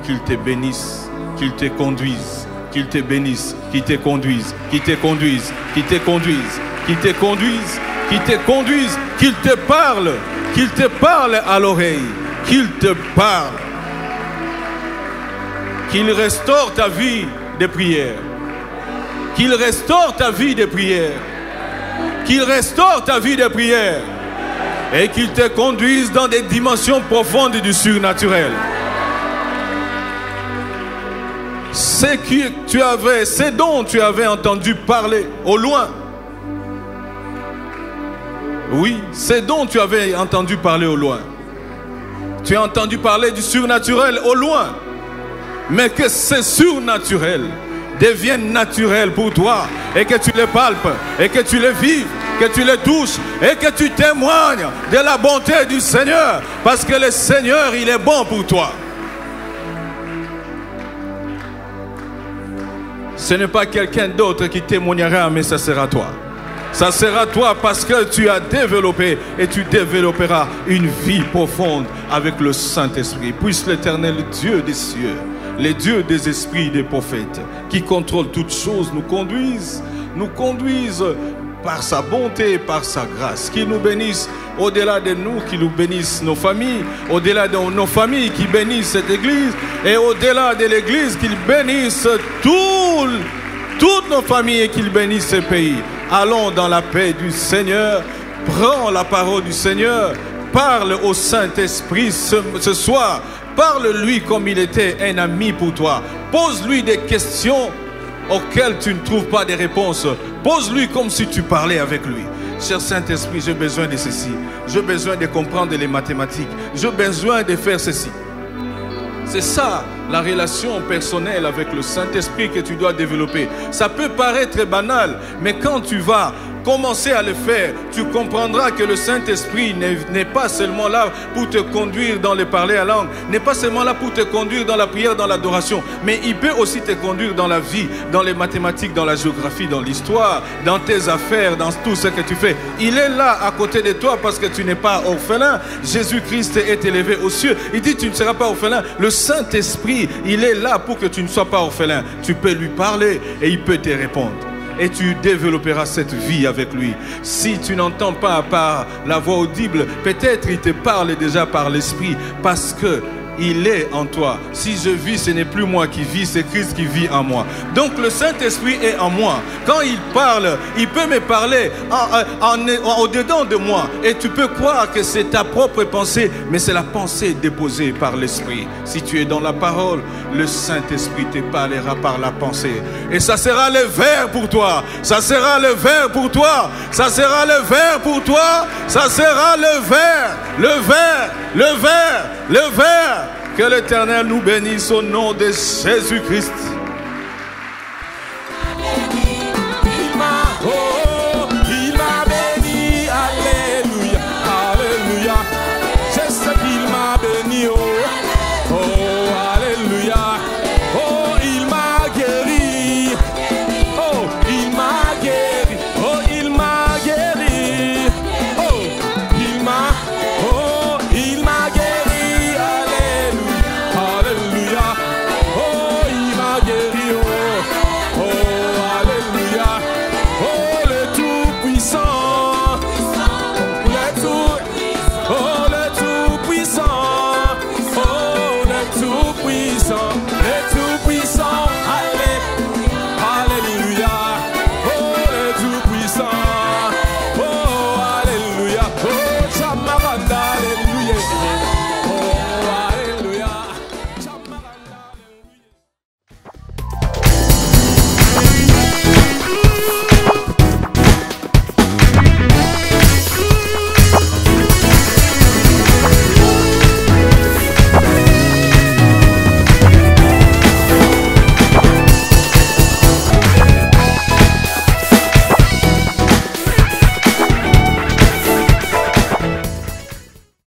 qu'il te bénisse, qu'il te conduise, qu'il te bénisse, qu'il te conduise, qu'il te conduise, qu'il te conduise, qu'il te conduise, qu'il te conduise, qu'il te parle à l'oreille, qu'il te parle, qu'il restaure ta vie de prière, qu'il restaure ta vie de prière, qu'il restaure ta vie de prière et qu'il te conduise dans des dimensions profondes du surnaturel. Ce dont tu avais entendu parler au loin. Oui, c'est dont tu avais entendu parler au loin. Tu as entendu parler du surnaturel au loin. Mais que ce surnaturel devienne naturel pour toi et que tu le palpes et que tu le vives, que tu le touches et que tu témoignes de la bonté du Seigneur, parce que le Seigneur, il est bon pour toi. Ce n'est pas quelqu'un d'autre qui témoignera, mais ça sera toi. Ça sera toi parce que tu as développé et tu développeras une vie profonde avec le Saint-Esprit. Puisse l'Éternel Dieu des cieux, les dieux des esprits des prophètes, qui contrôlent toutes choses, nous conduisent par sa bonté, par sa grâce, qu'il nous bénisse au-delà de nous, qu'il nous bénisse nos familles, au-delà de nos familles, qu'il bénisse cette église, et au-delà de l'église, qu'il bénisse toutes nos familles et qu'il bénisse ce pays. Allons dans la paix du Seigneur, Prends la parole du Seigneur. Parle au Saint-Esprit ce soir. Parle-lui comme il était un ami pour toi. Pose-lui des questions auxquelles tu ne trouves pas de réponses. Pose-lui comme si tu parlais avec lui. Cher Saint-Esprit, j'ai besoin de ceci. J'ai besoin de comprendre les mathématiques. J'ai besoin de faire ceci. C'est ça, la relation personnelle avec le Saint-Esprit que tu dois développer. Ça peut paraître banal, mais quand tu vas commencer à le faire, tu comprendras que le Saint-Esprit n'est pas seulement là pour te conduire dans le parler à langue, n'est pas seulement là pour te conduire dans la prière, dans l'adoration, mais il peut aussi te conduire dans la vie, dans les mathématiques, dans la géographie, dans l'histoire, dans tes affaires, dans tout ce que tu fais. Il est là à côté de toi parce que tu n'es pas orphelin. Jésus-Christ est élevé aux cieux. Il dit tu ne seras pas orphelin. Le Saint-Esprit, il est là pour que tu ne sois pas orphelin. Tu peux lui parler et il peut te répondre. Et tu développeras cette vie avec lui. Si tu n'entends pas par la voix audible, peut-être il te parle déjà par l'Esprit parce que il est en toi. Si je vis, ce n'est plus moi qui vis, c'est Christ qui vit en moi. Donc le Saint-Esprit est en moi. Quand il parle, il peut me parler au-dedans de moi. Et tu peux croire que c'est ta propre pensée, mais c'est la pensée déposée par l'Esprit. Si tu es dans la parole, le Saint-Esprit te parlera par la pensée. Et ça sera le verre pour toi. Ça sera le verre pour toi. Ça sera le verre pour toi. Ça sera le verre. Le verre. Le verre. Le verre. Que l'Éternel nous bénisse au nom de Jésus-Christ.